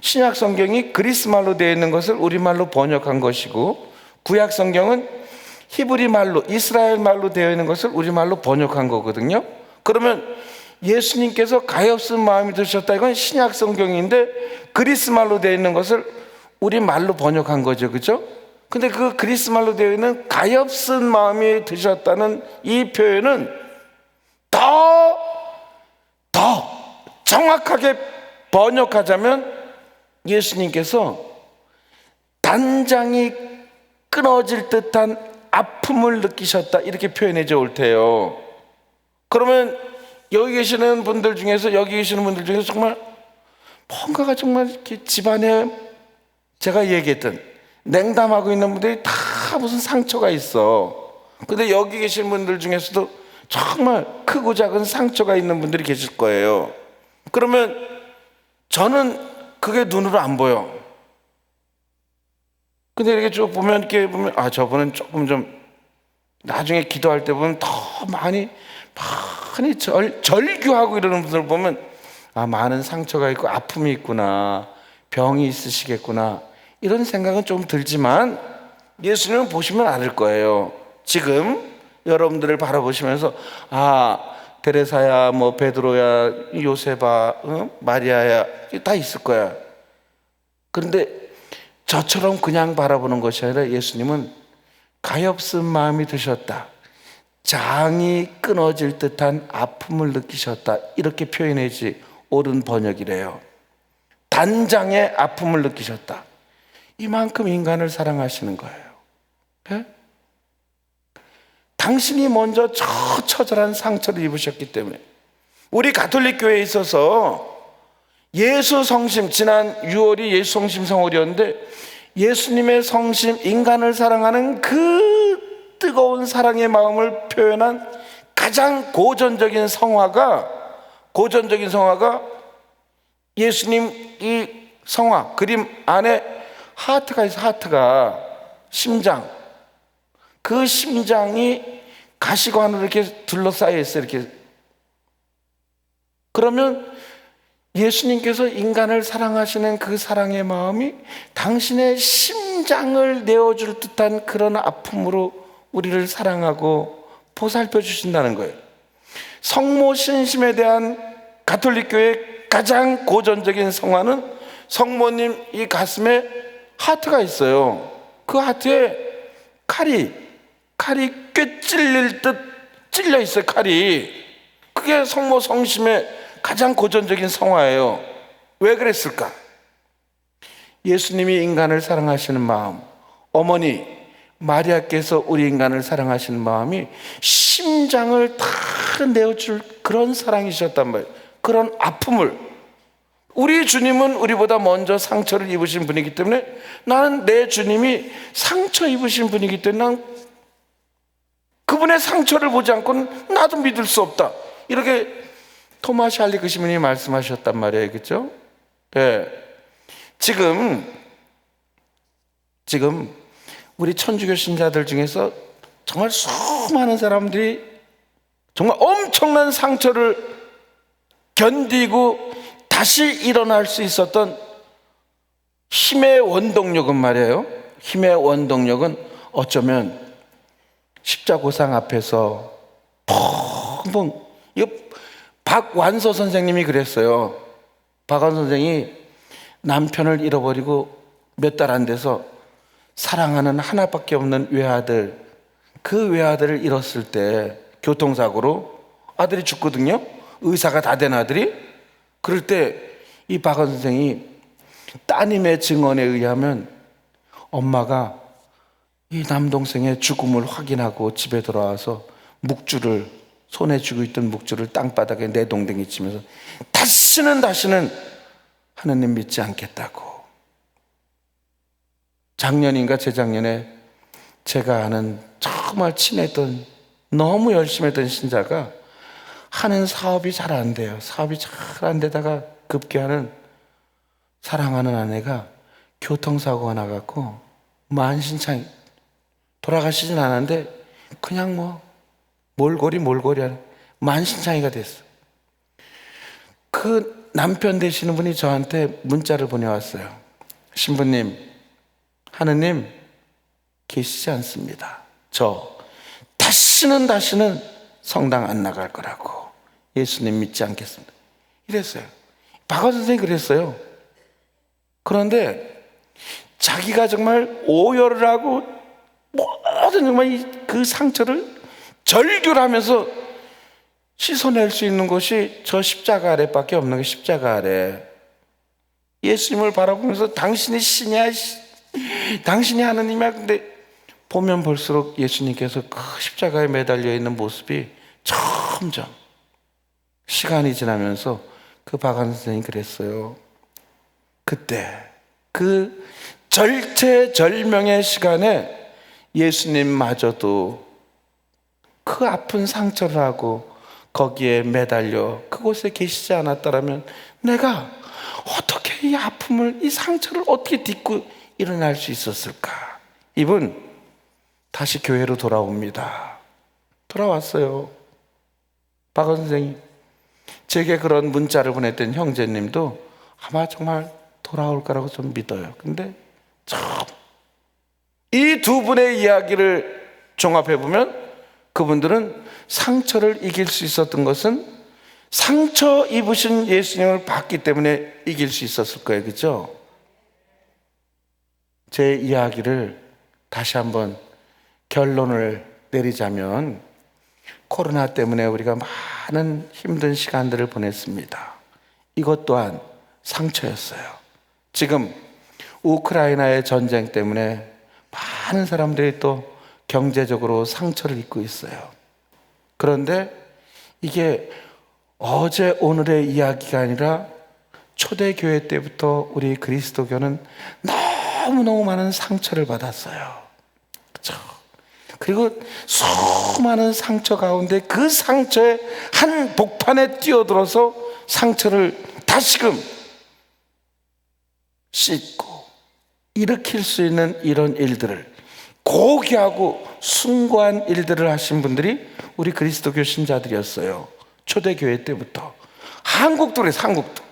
신약 성경이 그리스 말로 되어 있는 것을 우리말로 번역한 것이고, 구약 성경은 히브리 말로, 이스라엘 말로 되어 있는 것을 우리말로 번역한 거거든요. 그러면 예수님께서 가엾은 마음이 드셨다, 이건 신약 성경인데 그리스 말로 되어 있는 것을 우리말로 번역한 거죠. 그죠? 근데 그 그리스 말로 되어 있는 가엾은 마음이 드셨다는 이 표현은 더 정확하게 번역하자면 예수님께서 단장이 끊어질 듯한 아픔을 느끼셨다, 이렇게 표현해 줘 올 테요. 그러면 여기 계시는 분들 중에서 정말 뭔가가 정말 이렇게 집안에, 제가 얘기했던 냉담하고 있는 분들이 다 무슨 상처가 있어. 근데 여기 계신 분들 중에서도 정말 크고 작은 상처가 있는 분들이 계실 거예요. 그러면 저는 그게 눈으로 안 보여. 근데 이렇게 쭉 보면, 아, 저분은 조금 좀 나중에 기도할 때 보면 더 많이 절규하고 이러는 분들 보면, 아, 많은 상처가 있고 아픔이 있구나, 병이 있으시겠구나, 이런 생각은 좀 들지만 예수님은 보시면 알을 거예요. 지금 여러분들을 바라보시면서, 아, 데레사야, 뭐 베드로야, 요세바, 마리아야, 다 있을 거야. 그런데 저처럼 그냥 바라보는 것이 아니라 예수님은 가엾은 마음이 드셨다, 장이 끊어질 듯한 아픔을 느끼셨다, 이렇게 표현해야지 옳은 번역이래요. 단장의 아픔을 느끼셨다. 이만큼 인간을 사랑하시는 거예요. 네? 당신이 먼저 저 처절한 상처를 입으셨기 때문에. 우리 가톨릭 교회에 있어서 예수 성심, 지난 6월이 예수 성심 성월이었는데 예수님의 성심, 인간을 사랑하는 그 뜨거운 사랑의 마음을 표현한 가장 고전적인 성화가 예수님 이 성화 그림 안에 하트가 있어. 하트가 심장, 그 심장이 가시관으로 이렇게 둘러싸여 있어요. 이렇게. 그러면 예수님께서 인간을 사랑하시는 그 사랑의 마음이 당신의 심장을 내어줄 듯한 그런 아픔으로 우리를 사랑하고 보살펴 주신다는 거예요. 성모 신심에 대한 가톨릭교의 가장 고전적인 성화는 성모님 이 가슴에 하트가 있어요. 그 하트에 칼이 꽤 찔릴 듯 찔려 있어요. 칼이. 그게 성모 성심의 가장 고전적인 성화예요. 왜 그랬을까? 예수님이 인간을 사랑하시는 마음, 어머니 마리아께서 우리 인간을 사랑하시는 마음이 심장을 다 내어줄 그런 사랑이셨단 말이에요. 그런 아픔을. 우리 주님은 우리보다 먼저 상처를 입으신 분이기 때문에 나는 내 주님이 상처 입으신 분이기 때문에 난 그분의 상처를 보지 않고는 나도 믿을 수 없다. 이렇게 토마스 할리크 시민이 말씀하셨단 말이에요. 그렇죠? 네. 지금 우리 천주교 신자들 중에서 정말 수많은 사람들이 정말 엄청난 상처를 견디고 다시 일어날 수 있었던 힘의 원동력은 말이에요. 힘의 원동력은 어쩌면 십자고상 앞에서 펑펑, 이거 박완서 선생님이 그랬어요. 박완서 선생이 남편을 잃어버리고 몇 달 안 돼서 사랑하는 하나밖에 없는 외아들, 그 외아들을 잃었을 때 교통사고로 아들이 죽거든요. 의사가 다 된 아들이. 그럴 때 이 박완서 선생이 따님의 증언에 의하면 엄마가 이 남동생의 죽음을 확인하고 집에 돌아와서 묵주를, 손에 쥐고 있던 묵주를 땅바닥에 내동댕이 치면서 다시는 하느님 믿지 않겠다고. 작년인가 재작년에 제가 아는 정말 친했던, 너무 열심히 했던 신자가 하는 사업이 잘 안 돼요. 사업이 잘 안 되다가 급기야는 사랑하는 아내가 교통사고가 나갖고 만신창이, 돌아가시진 않았는데 그냥 뭐 몰골이 하는 만신창이가 됐어. 그 남편 되시는 분이 저한테 문자를 보내왔어요. 신부님, 하느님 계시지 않습니다. 저 다시는 성당 안 나갈 거라고. 예수님 믿지 않겠습니다. 이랬어요. 박완서 선생님이 그랬어요. 그런데 자기가 정말 오열을 하고 모든 정말 그 상처를 절규하면서 씻어낼 수 있는 것이 저 십자가 아래밖에 없는 게 십자가 아래. 예수님을 바라보면서 당신이 신이야, 당신이 하느님이야. 근데 보면 볼수록 예수님께서 그 십자가에 매달려 있는 모습이 점점 시간이 지나면서 그 박완서 선생님이 그랬어요. 그때 그 절체절명의 시간에 예수님마저도 그 아픈 상처를 하고 거기에 매달려 그곳에 계시지 않았더라면 내가 어떻게 이 아픔을, 이 상처를 어떻게 딛고 일어날 수 있었을까? 이분 다시 교회로 돌아옵니다. 돌아왔어요. 박완서 선생님, 제게 그런 문자를 보냈던 형제님도 아마 정말 돌아올 거라고 좀 믿어요. 근데 이 두 분의 이야기를 종합해 보면 그분들은 상처를 이길 수 있었던 것은 상처 입으신 예수님을 봤기 때문에 이길 수 있었을 거예요. 그렇죠? 제 이야기를 다시 한번 결론을 내리자면, 코로나 때문에 우리가 많은 힘든 시간들을 보냈습니다. 이것 또한 상처였어요. 지금 우크라이나의 전쟁 때문에 많은 사람들이 또 경제적으로 상처를 입고 있어요. 그런데 이게 어제 오늘의 이야기가 아니라 초대교회 때부터 우리 그리스도교는 너무너무 많은 상처를 받았어요. 그렇죠? 그리고 수많은 상처 가운데 그 상처의 한 복판에 뛰어들어서 상처를 다시금 씻고 일으킬 수 있는 이런 일들을 고귀하고 숭고한 일들을 하신 분들이 우리 그리스도교 신자들이었어요. 초대교회 때부터. 한국도 그래서 한국도.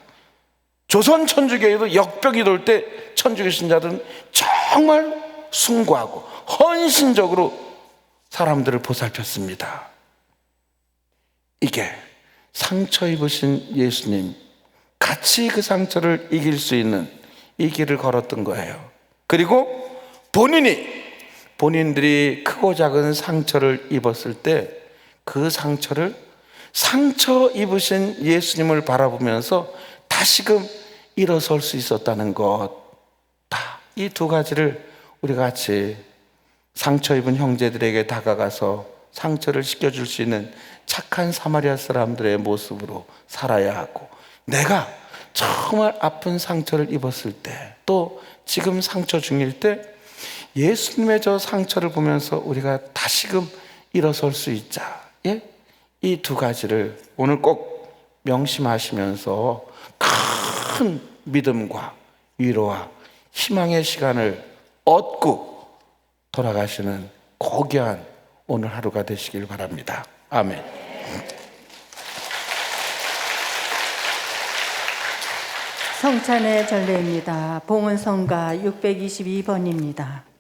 조선 천주교회도 역벽이 돌 때 천주교 신자들은 정말 숭고하고 헌신적으로 사람들을 보살폈습니다. 이게 상처 입으신 예수님, 같이 그 상처를 이길 수 있는 이 길을 걸었던 거예요. 그리고 본인들이 크고 작은 상처를 입었을 때 그 상처를 상처 입으신 예수님을 바라보면서 다시금 일어설 수 있었다는 것, 다 이 두 가지를 우리가 같이 상처 입은 형제들에게 다가가서 상처를 씻겨줄 수 있는 착한 사마리아 사람들의 모습으로 살아야 하고, 내가 정말 아픈 상처를 입었을 때, 또 지금 상처 중일 때 예수님의 저 상처를 보면서 우리가 다시금 일어설 수 있자. 예? 이 두 가지를 오늘 꼭 명심하시면서 큰 믿음과 위로와 희망의 시간을 얻고 돌아가시는 고귀한 오늘 하루가 되시길 바랍니다. 아멘. 성찬의 전례입니다. 봉헌성가 622번입니다.